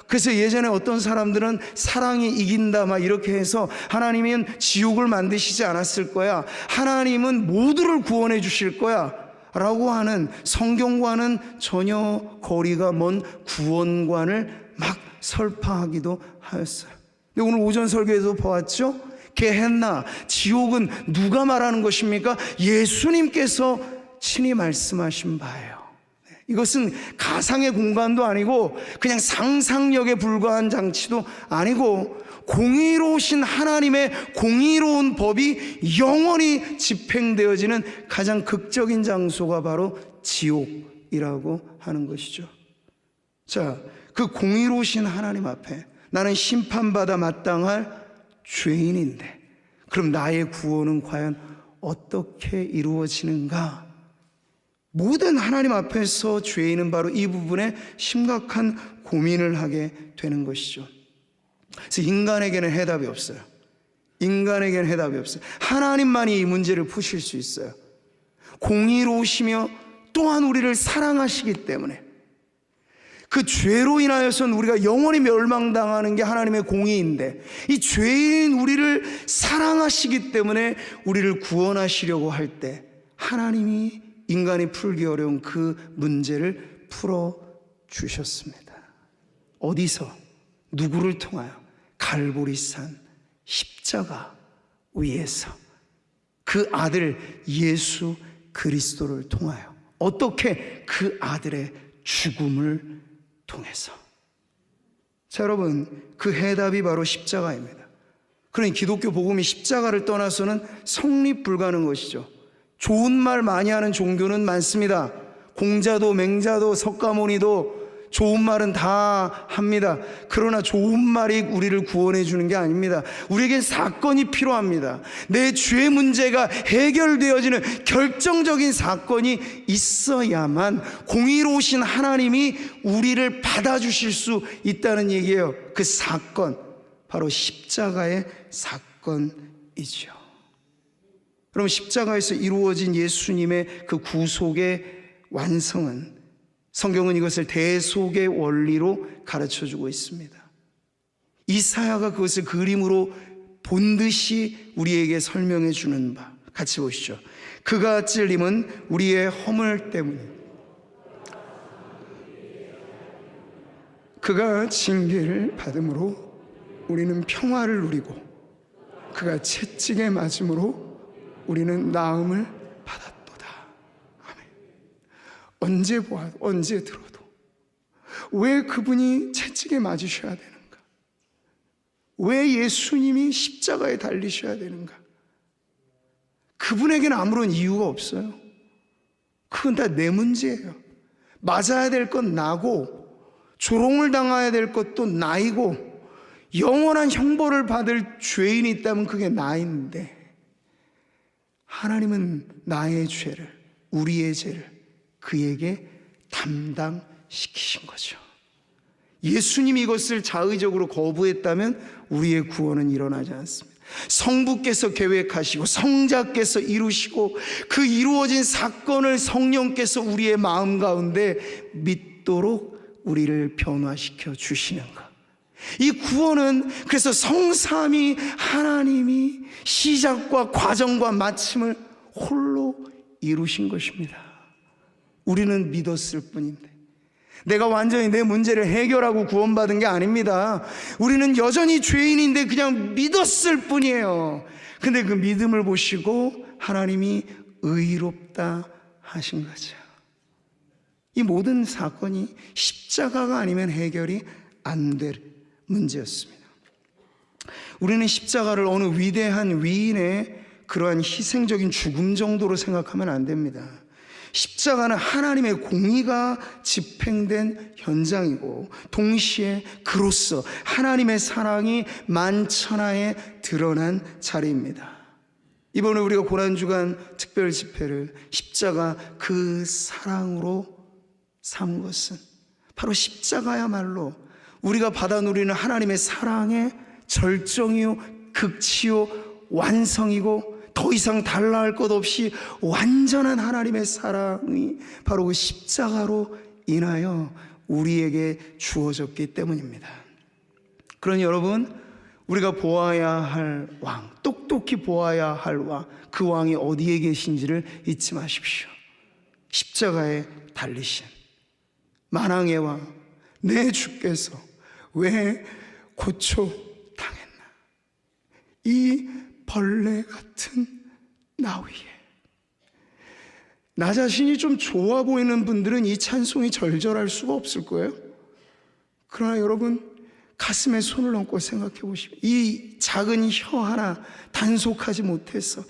그래서 예전에 어떤 사람들은 사랑이 이긴다 막 이렇게 해서 하나님은 지옥을 만드시지 않았을 거야, 하나님은 모두를 구원해 주실 거야 라고 하는, 성경과는 전혀 거리가 먼 구원관을 막 설파하기도 하였어요. 근데 오늘 오전 설교에도 보았죠? 게헨나, 지옥은 누가 말하는 것입니까? 예수님께서 친히 말씀하신 바예요. 이것은 가상의 공간도 아니고 그냥 상상력에 불과한 장치도 아니고, 공의로우신 하나님의 공의로운 법이 영원히 집행되어지는 가장 극적인 장소가 바로 지옥이라고 하는 것이죠. 자, 그 공의로우신 하나님 앞에 나는 심판받아 마땅할 죄인인데, 그럼 나의 구원은 과연 어떻게 이루어지는가? 모든 하나님 앞에서 죄인은 바로 이 부분에 심각한 고민을 하게 되는 것이죠. 그래서 인간에게는 해답이 없어요. 인간에게는 해답이 없어요. 하나님만이 이 문제를 푸실 수 있어요. 공의로우시며 또한 우리를 사랑하시기 때문에, 그 죄로 인하여서는 우리가 영원히 멸망당하는 게 하나님의 공의인데, 이 죄인 우리를 사랑하시기 때문에 우리를 구원하시려고 할 때 하나님이 인간이 풀기 어려운 그 문제를 풀어주셨습니다. 어디서? 누구를 통하여? 갈보리산 십자가 위에서 그 아들 예수 그리스도를 통하여. 어떻게? 그 아들의 죽음을 통해서. 자, 여러분, 그 해답이 바로 십자가입니다. 그러니 기독교 복음이 십자가를 떠나서는 성립 불가능한 것이죠. 좋은 말 많이 하는 종교는 많습니다. 공자도 맹자도 석가모니도 좋은 말은 다 합니다. 그러나 좋은 말이 우리를 구원해 주는 게 아닙니다. 우리에겐 사건이 필요합니다. 내 죄 문제가 해결되어지는 결정적인 사건이 있어야만 공의로우신 하나님이 우리를 받아주실 수 있다는 얘기예요. 그 사건, 바로 십자가의 사건이죠. 그럼 십자가에서 이루어진 예수님의 그 구속의 완성은, 성경은 이것을 대속의 원리로 가르쳐주고 있습니다. 이사야가 그것을 그림으로 본 듯이 우리에게 설명해 주는 바, 같이 보시죠. 그가 찔림은 우리의 허물 때문에, 그가 징계를 받음으로 우리는 평화를 누리고, 그가 채찍에 맞음으로 우리는 나음을 받았도다. 아멘. 언제 보아도, 언제 들어도 왜 그분이 채찍에 맞으셔야 되는가? 왜 예수님이 십자가에 달리셔야 되는가? 그분에게는 아무런 이유가 없어요. 그건 다 내 문제예요. 맞아야 될 건 나고, 조롱을 당해야 될 것도 나이고, 영원한 형벌을 받을 죄인이 있다면 그게 나인데, 하나님은 나의 죄를, 우리의 죄를 그에게 담당시키신 거죠. 예수님이 이것을 자의적으로 거부했다면 우리의 구원은 일어나지 않습니다. 성부께서 계획하시고 성자께서 이루시고 그 이루어진 사건을 성령께서 우리의 마음 가운데 믿도록 우리를 변화시켜 주시는 것. 이 구원은 그래서 성삼위 하나님이 시작과 과정과 마침을 홀로 이루신 것입니다. 우리는 믿었을 뿐인데, 내가 완전히 내 문제를 해결하고 구원받은 게 아닙니다. 우리는 여전히 죄인인데 그냥 믿었을 뿐이에요. 근데 그 믿음을 보시고 하나님이 의롭다 하신 거죠. 이 모든 사건이 십자가가 아니면 해결이 안 될 문제였습니다. 우리는 십자가를 어느 위대한 위인의 그러한 희생적인 죽음 정도로 생각하면 안 됩니다. 십자가는 하나님의 공의가 집행된 현장이고 동시에 그로써 하나님의 사랑이 만천하에 드러난 자리입니다. 이번에 우리가 고난주간 특별 집회를 십자가 그 사랑으로 삼은 것은 바로 십자가야말로 우리가 받아 누리는 하나님의 사랑의 절정이요 극치요 완성이고 더 이상 달라 할 것 없이 완전한 하나님의 사랑이 바로 그 십자가로 인하여 우리에게 주어졌기 때문입니다. 그러니 여러분, 우리가 보아야 할 왕, 똑똑히 보아야 할 왕, 그 왕이 어디에 계신지를 잊지 마십시오. 십자가에 달리신 만왕의 왕, 내 주께서 왜 고초당했나? 이 벌레 같은 나 위에. 나 자신이 좀 좋아 보이는 분들은 이 찬송이 절절할 수가 없을 거예요. 그러나 여러분, 가슴에 손을 얹고 생각해 보시면 이 작은 혀 하나 단속하지 못해서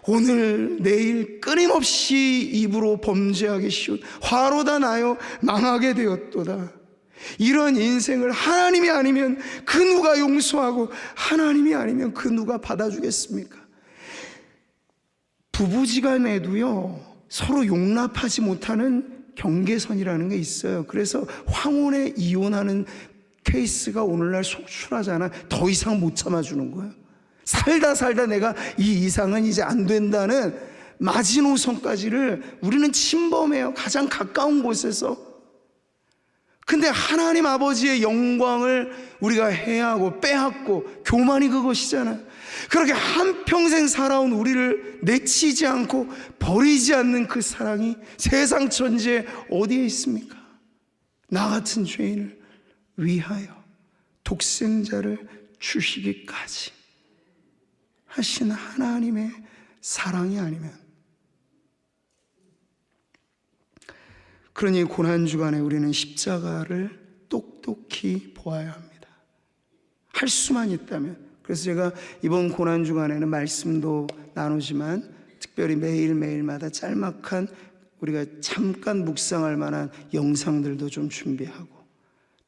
오늘 내일 끊임없이 입으로 범죄하기 쉬운 화로다 나요 망하게 되었도다. 이런 인생을 하나님이 아니면 그 누가 용서하고 하나님이 아니면 그 누가 받아주겠습니까? 부부지간에도요 서로 용납하지 못하는 경계선이라는 게 있어요. 그래서 황혼에 이혼하는 케이스가 오늘날 속출하잖아. 더 이상 못 참아주는 거예요. 살다 내가 이 이상은 이제 안 된다는 마지노선까지를 우리는 침범해요. 가장 가까운 곳에서. 근데 하나님 아버지의 영광을 우리가 해하고 빼앗고 교만이 그것이잖아요. 그렇게 한평생 살아온 우리를 내치지 않고 버리지 않는 그 사랑이 세상 천지에 어디에 있습니까? 나 같은 죄인을 위하여 독생자를 주시기까지 하신 하나님의 사랑이 아니면, 그러니 고난주간에 우리는 십자가를 똑똑히 보아야 합니다. 할 수만 있다면. 그래서 제가 이번 고난주간에는 말씀도 나누지만 특별히 매일매일마다 짤막한 우리가 잠깐 묵상할 만한 영상들도 좀 준비하고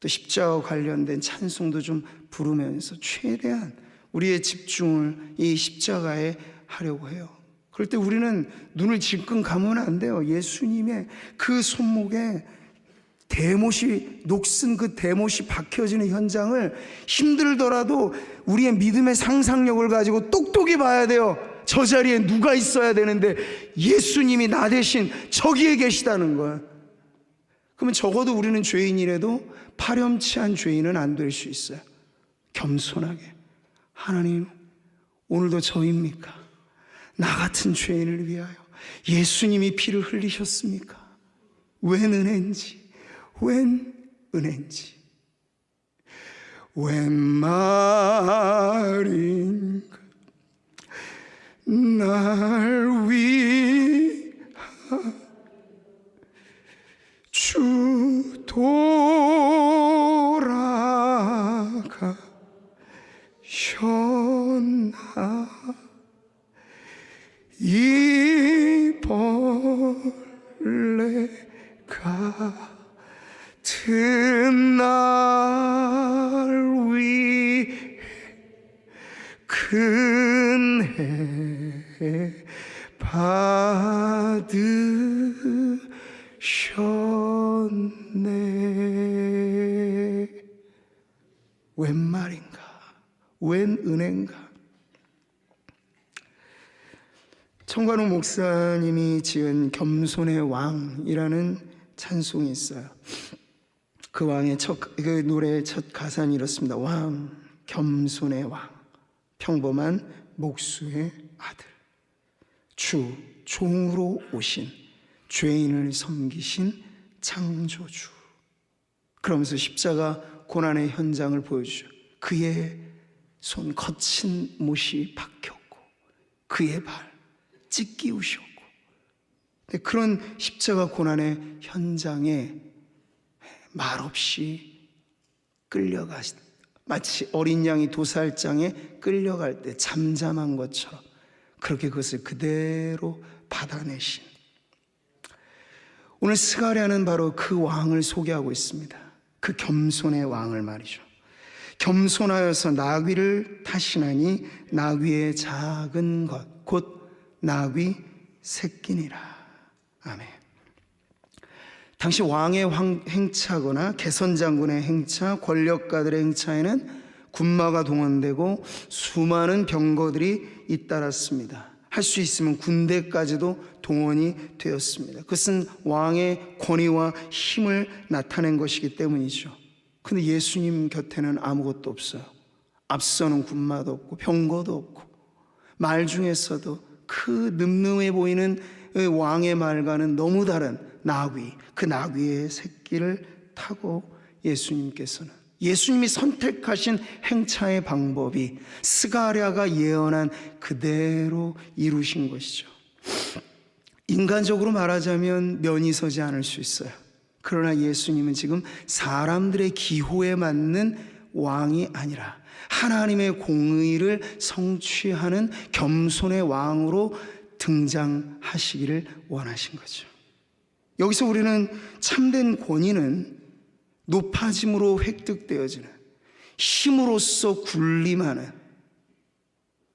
또 십자가와 관련된 찬송도 좀 부르면서 최대한 우리의 집중을 이 십자가에 하려고 해요. 그럴 때 우리는 눈을 질끈 감으면 안 돼요. 예수님의 그 손목에 대못이, 녹슨 그 대못이 박혀지는 현장을 힘들더라도 우리의 믿음의 상상력을 가지고 똑똑히 봐야 돼요. 저 자리에 누가 있어야 되는데 예수님이 나 대신 저기에 계시다는 거야. 그러면 적어도 우리는 죄인이라도 파렴치한 죄인은 안 될 수 있어요. 겸손하게, 하나님 오늘도 저입니까? 나 같은 죄인을 위하여 예수님이 피를 흘리셨습니까? 웬 은혜인지, 웬 은혜인지. 웬 말인가 날 위하 주 돌아가 셨나. 이 벌레 같은 날 위해 큰 해 받으셨네. 웬 말인가, 웬 은혜인가. 청관욱 목사님이 지은 겸손의 왕이라는 찬송이 있어요. 그 왕의 그 노래의 첫 가사는 이렇습니다. 왕, 겸손의 왕, 평범한 목수의 아들, 주, 종으로 오신 죄인을 섬기신 창조주. 그러면서 십자가 고난의 현장을 보여주죠. 그의 손 거친 못이 박혔고 그의 발 찢기우셨고. 그런 십자가 고난의 현장에 말없이 마치 어린 양이 도살장에 끌려갈 때 잠잠한 것처럼 그렇게 그것을 그대로 받아내신, 오늘 스가랴는 바로 그 왕을 소개하고 있습니다. 그 겸손의 왕을 말이죠. 겸손하여서 나귀를 타시나니 나귀의 작은 것 곧 나귀 새끼니라. 아멘. 당시 왕의 행차거나 개선장군의 행차, 권력가들의 행차에는 군마가 동원되고 수많은 병거들이 잇따랐습니다. 할 수 있으면 군대까지도 동원이 되었습니다. 그것은 왕의 권위와 힘을 나타낸 것이기 때문이죠. 근데 예수님 곁에는 아무것도 없어요. 앞서는 군마도 없고 병거도 없고, 말 중에서도 그 늠름해 보이는 왕의 말과는 너무 다른 나귀, 그 나귀의 새끼를 타고 예수님이 선택하신 행차의 방법이 스가랴가 예언한 그대로 이루신 것이죠. 인간적으로 말하자면 면이 서지 않을 수 있어요. 그러나 예수님은 지금 사람들의 기호에 맞는 왕이 아니라 하나님의 공의를 성취하는 겸손의 왕으로 등장하시기를 원하신 거죠. 여기서 우리는 참된 권위는 높아짐으로 획득되어지는, 힘으로써 군림하는,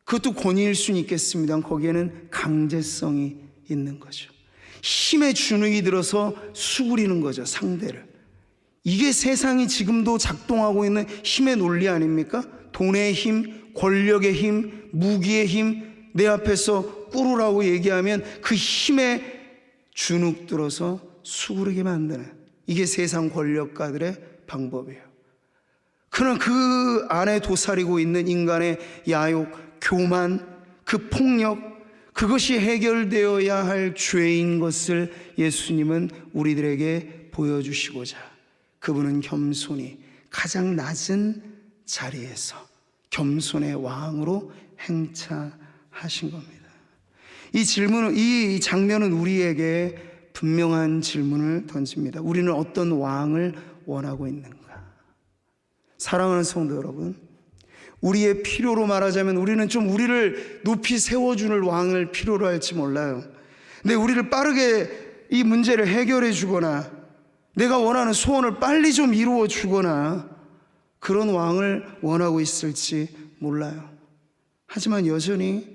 그것도 권위일 수는 있겠습니다. 거기에는 강제성이 있는 거죠. 힘의 주눅이 들어서 수그리는 거죠, 상대를. 이게 세상이 지금도 작동하고 있는 힘의 논리 아닙니까? 돈의 힘, 권력의 힘, 무기의 힘, 내 앞에서 꾸르라고 얘기하면 그 힘에 주눅 들어서 수그르게 만드는, 이게 세상 권력가들의 방법이에요. 그러나 그 안에 도사리고 있는 인간의 야욕, 교만, 그 폭력, 그것이 해결되어야 할 죄인 것을 예수님은 우리들에게 보여주시고자 그분은 겸손히 가장 낮은 자리에서 겸손의 왕으로 행차하신 겁니다. 이 장면은 우리에게 분명한 질문을 던집니다. 우리는 어떤 왕을 원하고 있는가? 사랑하는 성도 여러분, 우리의 필요로 말하자면 우리는 좀 우리를 높이 세워주는 왕을 필요로 할지 몰라요. 근데 우리를 빠르게 이 문제를 해결해 주거나 내가 원하는 소원을 빨리 좀 이루어 주거나 그런 왕을 원하고 있을지 몰라요. 하지만 여전히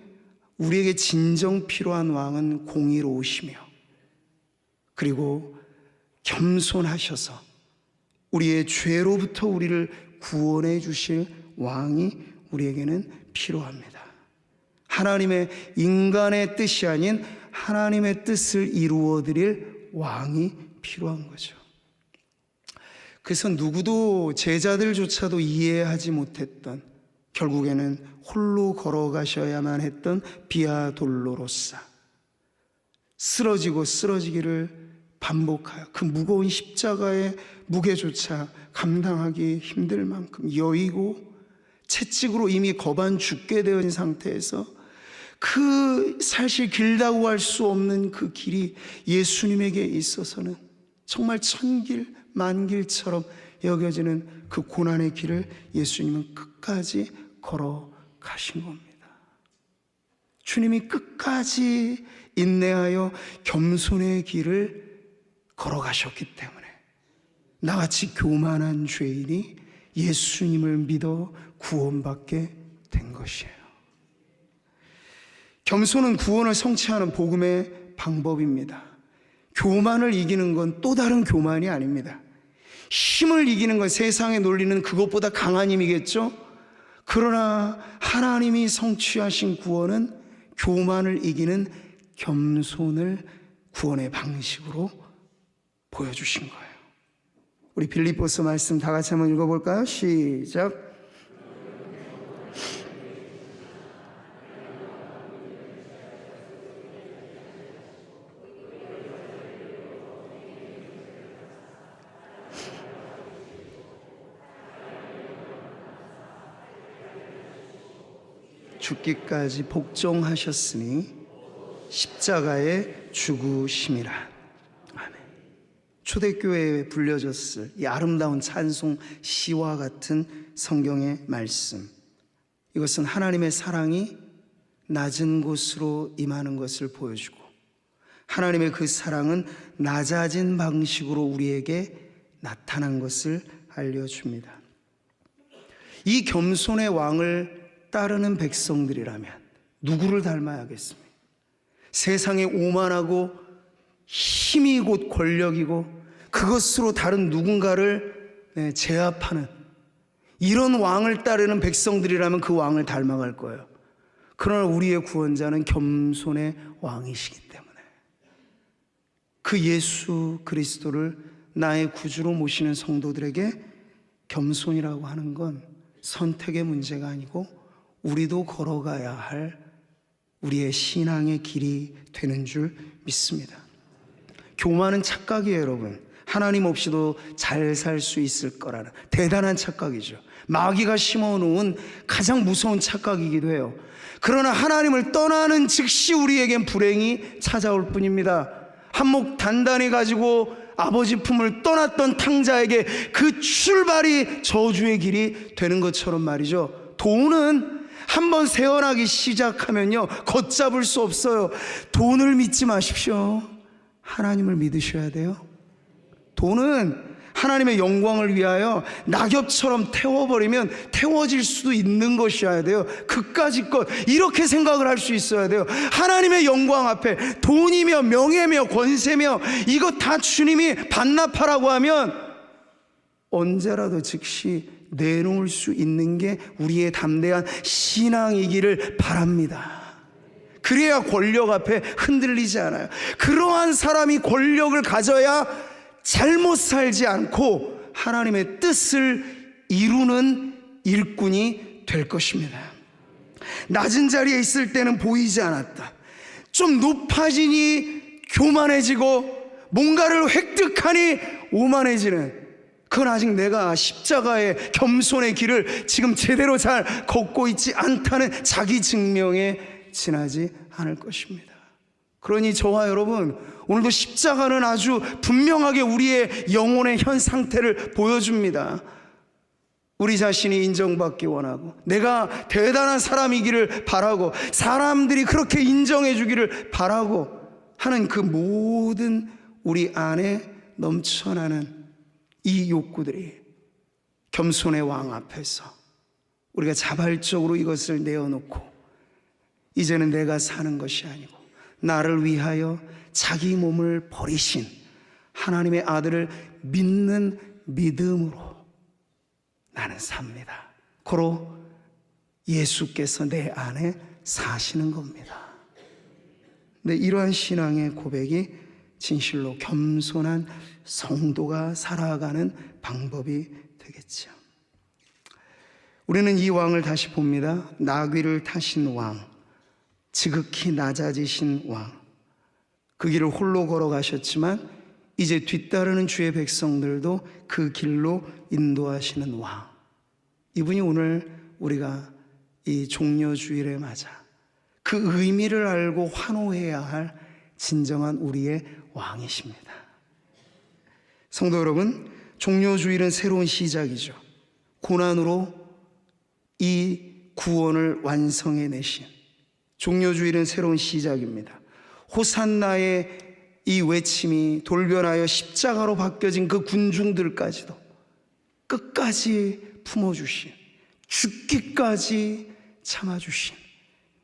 우리에게 진정 필요한 왕은 공의로우시며 그리고 겸손하셔서 우리의 죄로부터 우리를 구원해 주실 왕이 우리에게는 필요합니다. 하나님의, 인간의 뜻이 아닌 하나님의 뜻을 이루어 드릴 왕이 필요한 거죠. 그래서 누구도 제자들조차도 이해하지 못했던, 결국에는 홀로 걸어가셔야만 했던 비아 돌로로사, 쓰러지고 쓰러지기를 반복하여 그 무거운 십자가의 무게조차 감당하기 힘들 만큼 여의고 채찍으로 이미 거반 죽게 되어 있는 상태에서 그 사실 길다고 할 수 없는 그 길이 예수님에게 있어서는 정말 천길 만길처럼 여겨지는 그 고난의 길을 예수님은 끝까지 걸어가신 겁니다. 주님이 끝까지 인내하여 겸손의 길을 걸어가셨기 때문에 나같이 교만한 죄인이 예수님을 믿어 구원받게 된 것이에요. 겸손은 구원을 성취하는 복음의 방법입니다. 교만을 이기는 건 또 다른 교만이 아닙니다. 힘을 이기는 건 세상의 논리는 그것보다 강한 힘이겠죠. 그러나 하나님이 성취하신 구원은 교만을 이기는 겸손을 구원의 방식으로 보여주신 거예요. 우리 빌립보서 말씀 다 같이 한번 읽어볼까요? 시작. 죽기까지 복종하셨으니 십자가에 죽으심이라. 아멘. 초대교회에 불려졌을 이 아름다운 찬송 시와 같은 성경의 말씀, 이것은 하나님의 사랑이 낮은 곳으로 임하는 것을 보여주고, 하나님의 그 사랑은 낮아진 방식으로 우리에게 나타난 것을 알려줍니다. 이 겸손의 왕을 따르는 백성들이라면 누구를 닮아야겠습니까? 세상에 오만하고 힘이 곧 권력이고 그것으로 다른 누군가를 제압하는 이런 왕을 따르는 백성들이라면 그 왕을 닮아갈 거예요. 그러나 우리의 구원자는 겸손의 왕이시기 때문에 그 예수 그리스도를 나의 구주로 모시는 성도들에게 겸손이라고 하는 건 선택의 문제가 아니고 우리도 걸어가야 할 우리의 신앙의 길이 되는 줄 믿습니다. 교만은 착각이에요, 여러분. 하나님 없이도 잘 살 수 있을 거라는 대단한 착각이죠. 마귀가 심어놓은 가장 무서운 착각이기도 해요. 그러나 하나님을 떠나는 즉시 우리에겐 불행이 찾아올 뿐입니다. 한몫 단단히 가지고 아버지 품을 떠났던 탕자에게 그 출발이 저주의 길이 되는 것처럼 말이죠. 돈은 한번 세어나기 시작하면요, 걷잡을 수 없어요. 돈을 믿지 마십시오. 하나님을 믿으셔야 돼요. 돈은 하나님의 영광을 위하여 낙엽처럼 태워버리면 태워질 수도 있는 것이어야 돼요. 그까짓 것, 이렇게 생각을 할 수 있어야 돼요. 하나님의 영광 앞에 돈이며 명예며 권세며 이것 다 주님이 반납하라고 하면 언제라도 즉시 내놓을 수 있는 게 우리의 담대한 신앙이기를 바랍니다. 그래야 권력 앞에 흔들리지 않아요. 그러한 사람이 권력을 가져야 잘못 살지 않고 하나님의 뜻을 이루는 일꾼이 될 것입니다. 낮은 자리에 있을 때는 보이지 않았다. 좀 높아지니 교만해지고 뭔가를 획득하니 오만해지는, 그건 아직 내가 십자가의 겸손의 길을 지금 제대로 잘 걷고 있지 않다는 자기 증명에 지나지 않을 것입니다. 그러니 저와 여러분, 오늘도 십자가는 아주 분명하게 우리의 영혼의 현 상태를 보여줍니다. 우리 자신이 인정받기 원하고 내가 대단한 사람이기를 바라고 사람들이 그렇게 인정해 주기를 바라고 하는 그 모든 우리 안에 넘쳐나는 이 욕구들이 겸손의 왕 앞에서 우리가 자발적으로 이것을 내어놓고 이제는 내가 사는 것이 아니고 나를 위하여 자기 몸을 버리신 하나님의 아들을 믿는 믿음으로 나는 삽니다. 고로 예수께서 내 안에 사시는 겁니다. 근데 이러한 신앙의 고백이 진실로 겸손한 성도가 살아가는 방법이 되겠죠. 우리는 이 왕을 다시 봅니다. 나귀를 타신 왕, 지극히 낮아지신 왕, 그 길을 홀로 걸어가셨지만 이제 뒤따르는 주의 백성들도 그 길로 인도하시는 왕, 이분이 오늘 우리가 이 종려주일에 맞아 그 의미를 알고 환호해야 할 진정한 우리의 왕이십니다. 성도 여러분, 종려주일은 새로운 시작이죠. 고난으로 이 구원을 완성해내신 종려주일은 새로운 시작입니다. 호산나의 이 외침이 돌변하여 십자가로 바뀌어진 그 군중들까지도 끝까지 품어주신, 죽기까지 참아주신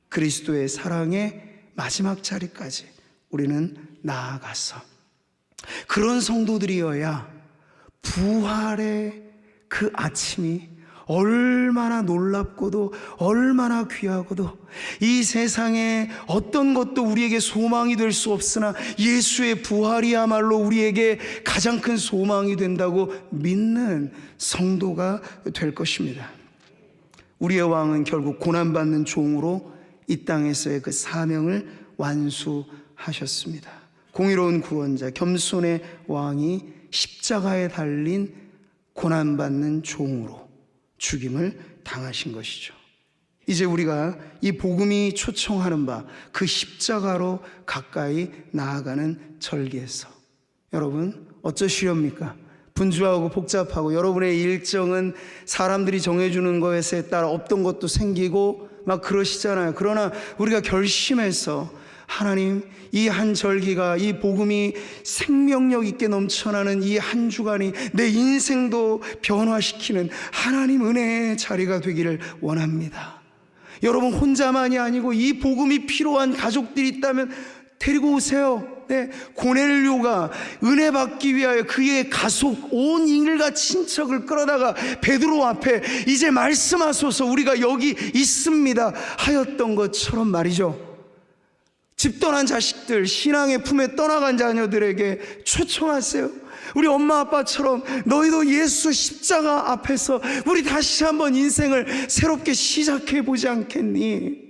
그리스도의 사랑의 마지막 자리까지 우리는 나아가서 그런 성도들이어야 부활의 그 아침이 얼마나 놀랍고도 얼마나 귀하고도 이 세상에 어떤 것도 우리에게 소망이 될 수 없으나 예수의 부활이야말로 우리에게 가장 큰 소망이 된다고 믿는 성도가 될 것입니다. 우리의 왕은 결국 고난받는 종으로 이 땅에서의 그 사명을 완수하셨습니다. 공의로운 구원자, 겸손의 왕이 십자가에 달린 고난받는 종으로 죽임을 당하신 것이죠. 이제 우리가 이 복음이 초청하는 바 그 십자가로 가까이 나아가는 절기에서 여러분 어쩌시렵니까? 분주하고 복잡하고 여러분의 일정은 사람들이 정해주는 것에 따라 없던 것도 생기고 막 그러시잖아요. 그러나 우리가 결심해서 하나님, 이 한 절기가, 이 복음이 생명력 있게 넘쳐나는 이 한 주간이 내 인생도 변화시키는 하나님 은혜의 자리가 되기를 원합니다. 여러분 혼자만이 아니고 이 복음이 필요한 가족들이 있다면 데리고 오세요. 네, 고넬료가 은혜 받기 위하여 그의 가족 온 일가 친척을 끌어다가 베드로 앞에 이제 말씀하소서 우리가 여기 있습니다 하였던 것처럼 말이죠. 집 떠난 자식들, 신앙의 품에 떠나간 자녀들에게 초청하세요. 우리 엄마 아빠처럼 너희도 예수 십자가 앞에서 우리 다시 한번 인생을 새롭게 시작해 보지 않겠니?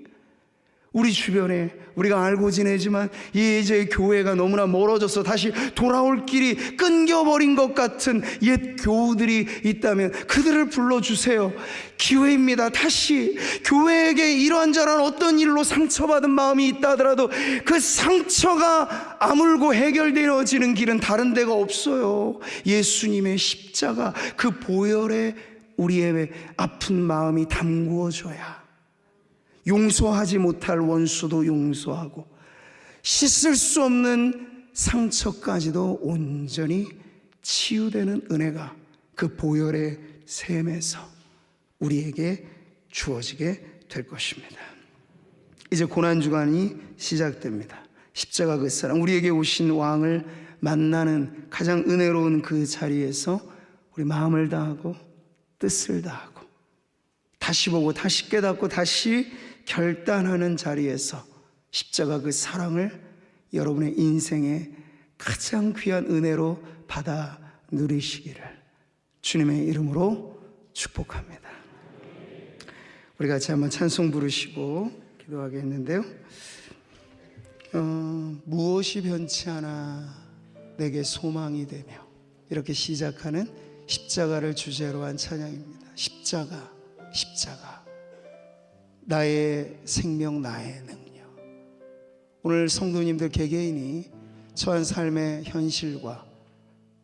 우리 주변에 우리가 알고 지내지만 이제 교회가 너무나 멀어져서 다시 돌아올 길이 끊겨버린 것 같은 옛 교우들이 있다면 그들을 불러주세요. 기회입니다. 다시 교회에게 이러한저러한 어떤 일로 상처받은 마음이 있다 하더라도 그 상처가 아물고 해결되어지는 길은 다른 데가 없어요. 예수님의 십자가 그 보혈에 우리의 아픈 마음이 담구어져야 용서하지 못할 원수도 용서하고 씻을 수 없는 상처까지도 온전히 치유되는 은혜가 그 보혈의 샘에서 우리에게 주어지게 될 것입니다. 이제 고난주간이 시작됩니다. 십자가 그 사랑, 우리에게 오신 왕을 만나는 가장 은혜로운 그 자리에서 우리 마음을 다하고 뜻을 다하고 다시 보고 다시 깨닫고 다시 결단하는 자리에서 십자가 그 사랑을 여러분의 인생의 가장 귀한 은혜로 받아 누리시기를 주님의 이름으로 축복합니다. 우리 같이 한번 찬송 부르시고 기도하겠는데요. 무엇이 변치 않아 내게 소망이 되며, 이렇게 시작하는 십자가를 주제로 한 찬양입니다. 십자가, 십자가, 나의 생명, 나의 능력. 오늘 성도님들 개개인이 처한 삶의 현실과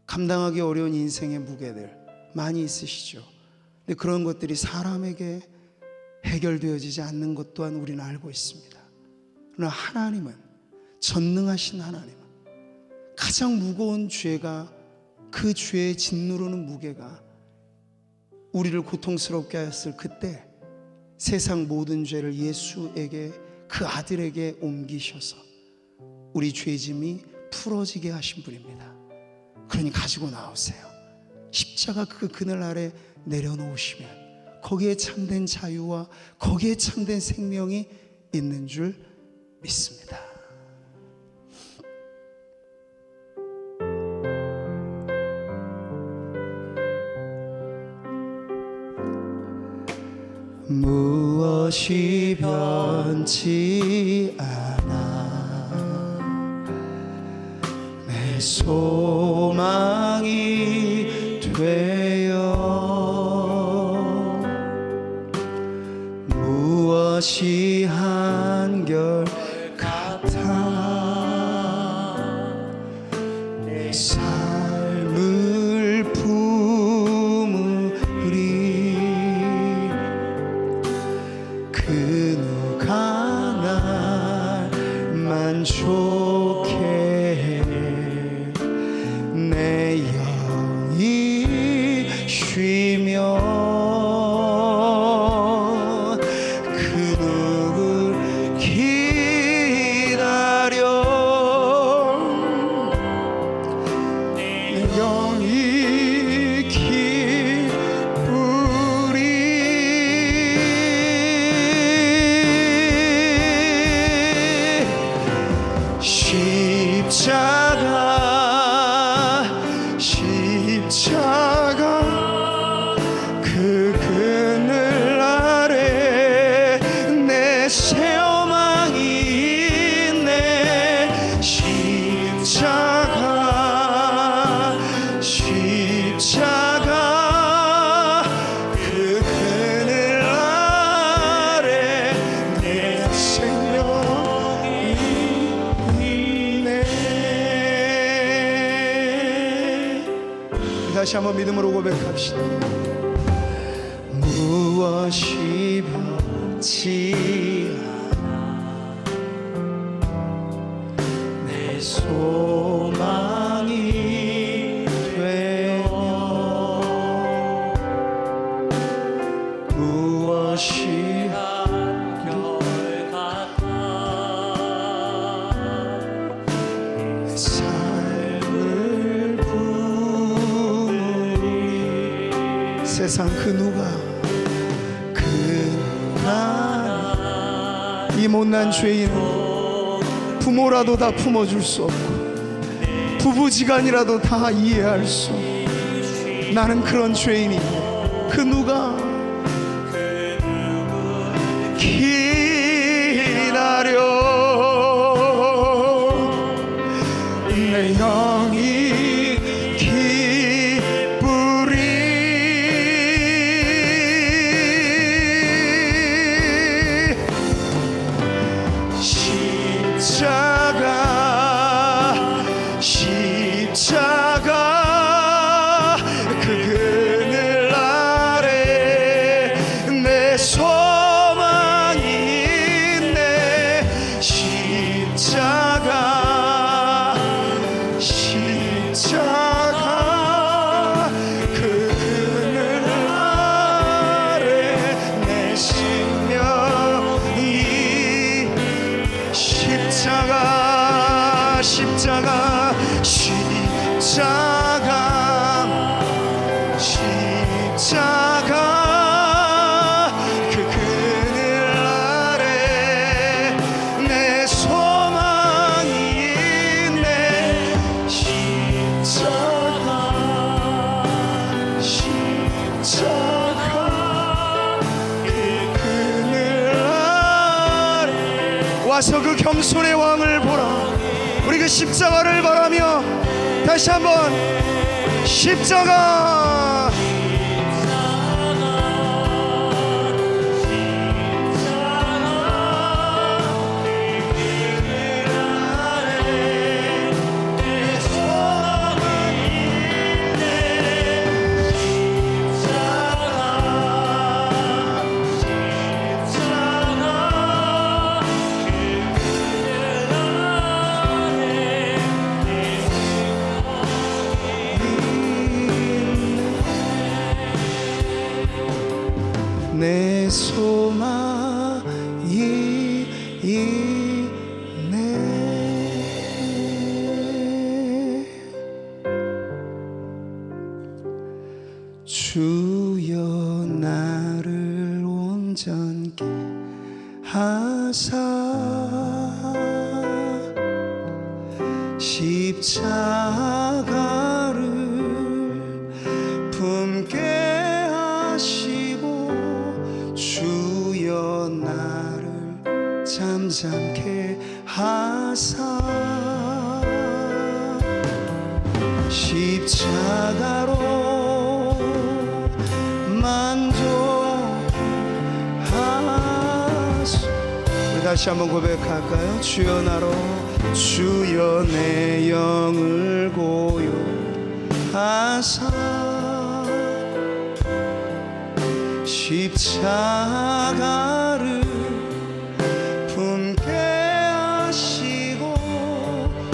감당하기 어려운 인생의 무게들 많이 있으시죠. 근데 그런 것들이 사람에게 해결되어지지 않는 것 또한 우리는 알고 있습니다. 그러나 하나님은, 전능하신 하나님은 가장 무거운 죄가, 그 죄의 짓누르는 무게가 우리를 고통스럽게 하였을 그때 세상 모든 죄를 예수에게, 그 아들에게 옮기셔서 우리 죄짐이 풀어지게 하신 분입니다. 그러니 가지고 나오세요. 십자가 그 그늘 아래 내려놓으시면 거기에 참된 자유와 거기에 참된 생명이 있는 줄 믿습니다. 무엇이 변치 않아 내 소망이 되어, 무엇이 한결 같아 내 삶을 품으리. 그 누가 날 만족해 내 영이 쉬며 그 누굴 기다려 내 영이 기쁘리. 다시 한번 믿음으로 고백합시다. 무엇이 변치 않아 내 소망이 되며 무엇이 한결 같아 삶을 부으리 세상 그 누가 이 못난 죄인은 부모라도 다 품어줄 수 없고 부부지간이라도 다 이해할 수 없고 나는 그런 죄인인데 그 누가 기다려 내 영이 기쁘리 십자가 그 그늘 아래 내 소망이 있네 십자가 그 그늘 아래 내 생명이 십자가 그 그늘 아래 내 소망이 있네 십자가 그 그늘 아래 와서 그 겸손의 왕을 보라. 우리 그 십자가를 바라며 다시 한번 십자가 내 소망이 있네 주여 나를 온전케 하사 십자가를 품게 하시고 주여 나를 잠잠케 하사 십자가로 만족하소. 우리 다시 한번 고백할까요? 주여 나로 주여 내 영을 고요하사 십자가를 품게 하시고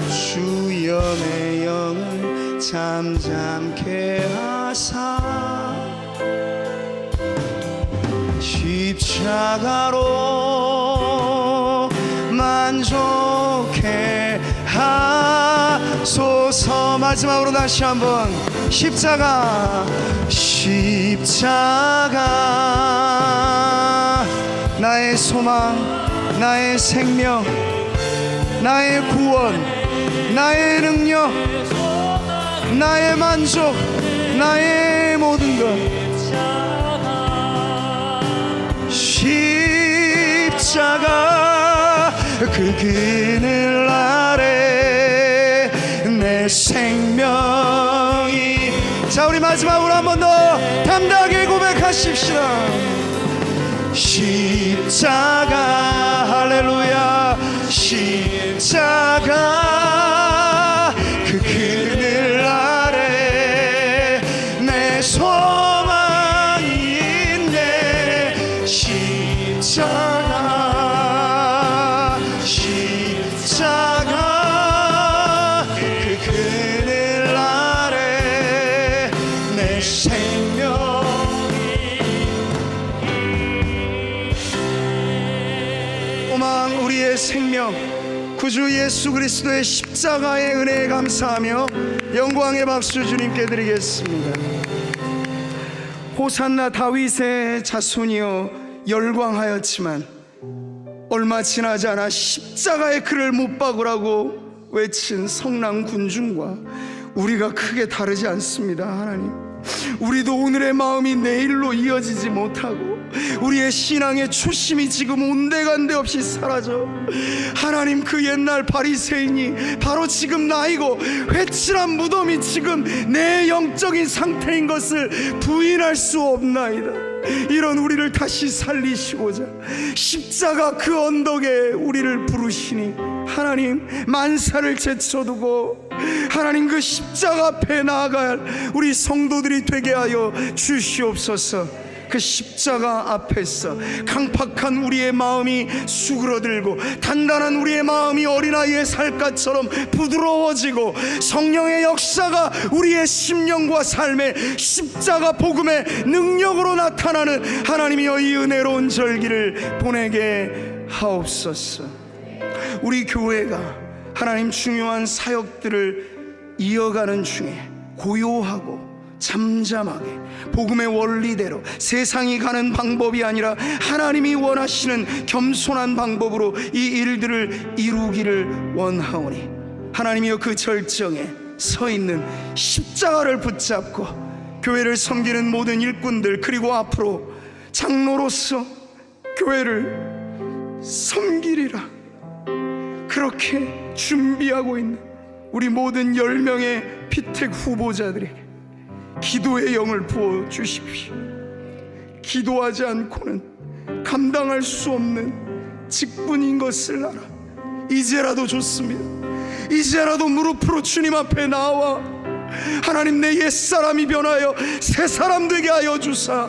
주여 내 영을 잠잠케 하사 십자가로 만족해 하소서. 마지막으로 다시 한번 십자가 나의 소망 나의 생명 나의 구원 나의 능력 나의 만족 나의 모든 것 십자가 그 그늘 아래 내 생명이. 자 우리 마지막으로 한 번 더 담대하게 고백하십시다. 십자가 할렐루야 십자가 그 그늘 아래 십자가 그 그늘 아래 내 오만 우리의 생명 구주 예수 그리스도의 십자가의 은혜에 감사하며 영광의 박수 주님께 드리겠습니다. 호산나 다윗의 자손이여 열광하였지만 얼마 지나지 않아 십자가의 그를 못 박으라고 외친 성난 군중과 우리가 크게 다르지 않습니다. 하나님, 우리도 오늘의 마음이 내일로 이어지지 못하고 우리의 신앙의 초심이 지금 온데간데 없이 사라져 하나님, 그 옛날 바리새인이 바로 지금 나이고 회칠한 무덤이 지금 내 영적인 상태인 것을 부인할 수 없나이다. 이런 우리를 다시 살리시고자 십자가 그 언덕에 우리를 부르시니 하나님, 만사를 제쳐두고 하나님 그 십자가 앞에 나아갈 우리 성도들이 되게 하여 주시옵소서. 그 십자가 앞에서 강팍한 우리의 마음이 수그러들고 단단한 우리의 마음이 어린아이의 살갗처럼 부드러워지고 성령의 역사가 우리의 심령과 삶의 십자가 복음의 능력으로 나타나는 하나님이여, 이 은혜로운 절기를 보내게 하옵소서. 우리 교회가 하나님 중요한 사역들을 이어가는 중에 고요하고 잠잠하게 복음의 원리대로 세상이 가는 방법이 아니라 하나님이 원하시는 겸손한 방법으로 이 일들을 이루기를 원하오니 하나님이여, 그 절정에 서 있는 십자가를 붙잡고 교회를 섬기는 모든 일꾼들, 그리고 앞으로 장로로서 교회를 섬기리라 그렇게 준비하고 있는 우리 모든 10명의 피택 후보자들에게 기도의 영을 부어 주십시오. 기도하지 않고는 감당할 수 없는 직분인 것을 알아 이제라도 좋습니다. 이제라도 무릎으로 주님 앞에 나와 하나님, 내 옛사람이 변하여 새사람 되게 하여 주사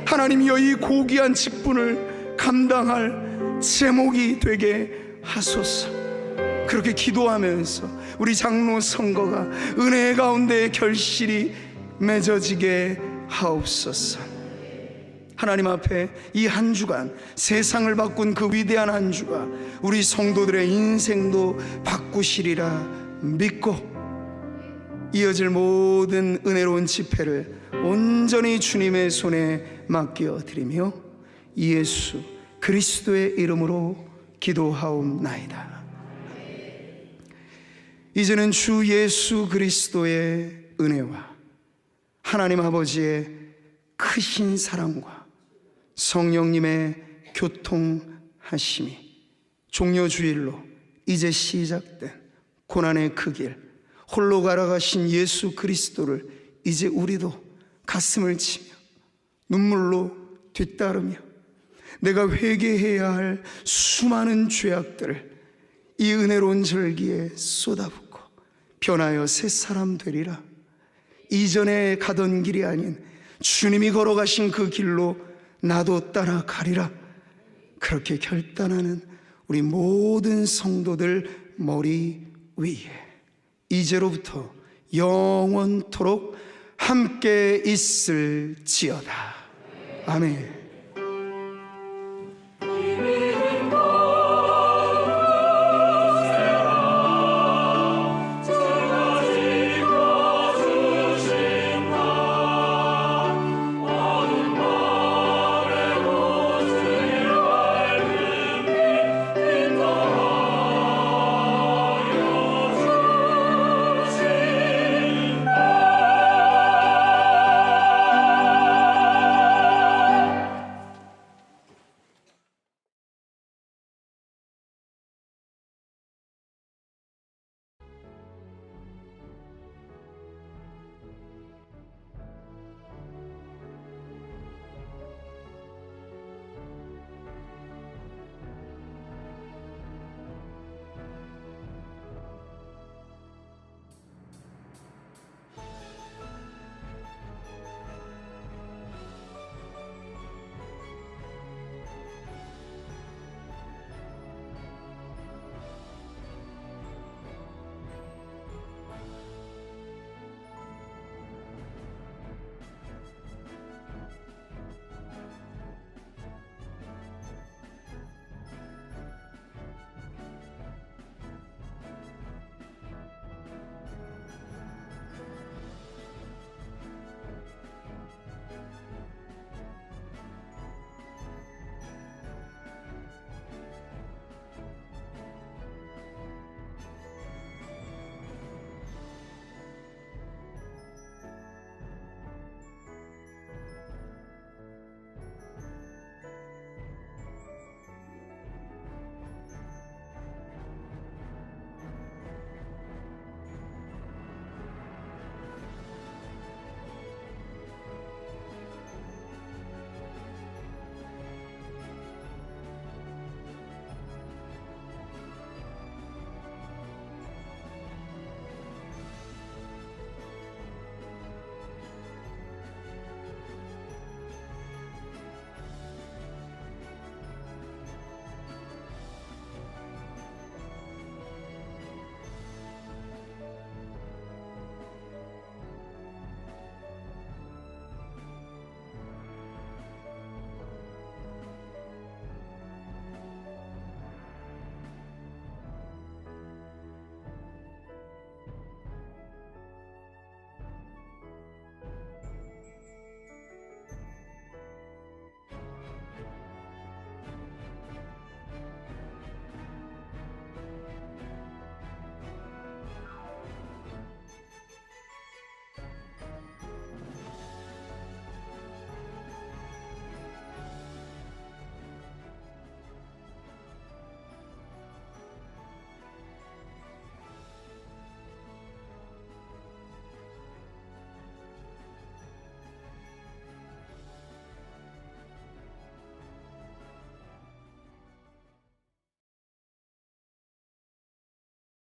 하나님이여, 이 고귀한 직분을 감당할 제목이 되게 하소서. 그렇게 기도하면서 우리 장로 선거가 은혜 가운데 결실이 맺어지게 하옵소서. 하나님 앞에 이 한 주간 세상을 바꾼 그 위대한 한 주가 우리 성도들의 인생도 바꾸시리라 믿고 이어질 모든 은혜로운 집회를 온전히 주님의 손에 맡겨 드리며 예수 그리스도의 이름으로 기도하옵나이다. 이제는 주 예수 그리스도의 은혜와 하나님 아버지의 크신 사랑과 성령님의 교통하심이 종려주일로 이제 시작된 고난의 그 길 홀로 걸어가신 예수 그리스도를 이제 우리도 가슴을 치며 눈물로 뒤따르며 내가 회개해야 할 수많은 죄악들을 이 은혜로운 절기에 쏟아붓고 변하여 새 사람 되리라. 이전에 가던 길이 아닌 주님이 걸어가신 그 길로 나도 따라가리라. 그렇게 결단하는 우리 모든 성도들 머리 위에 이제로부터 영원토록 함께 있을지어다. 아멘.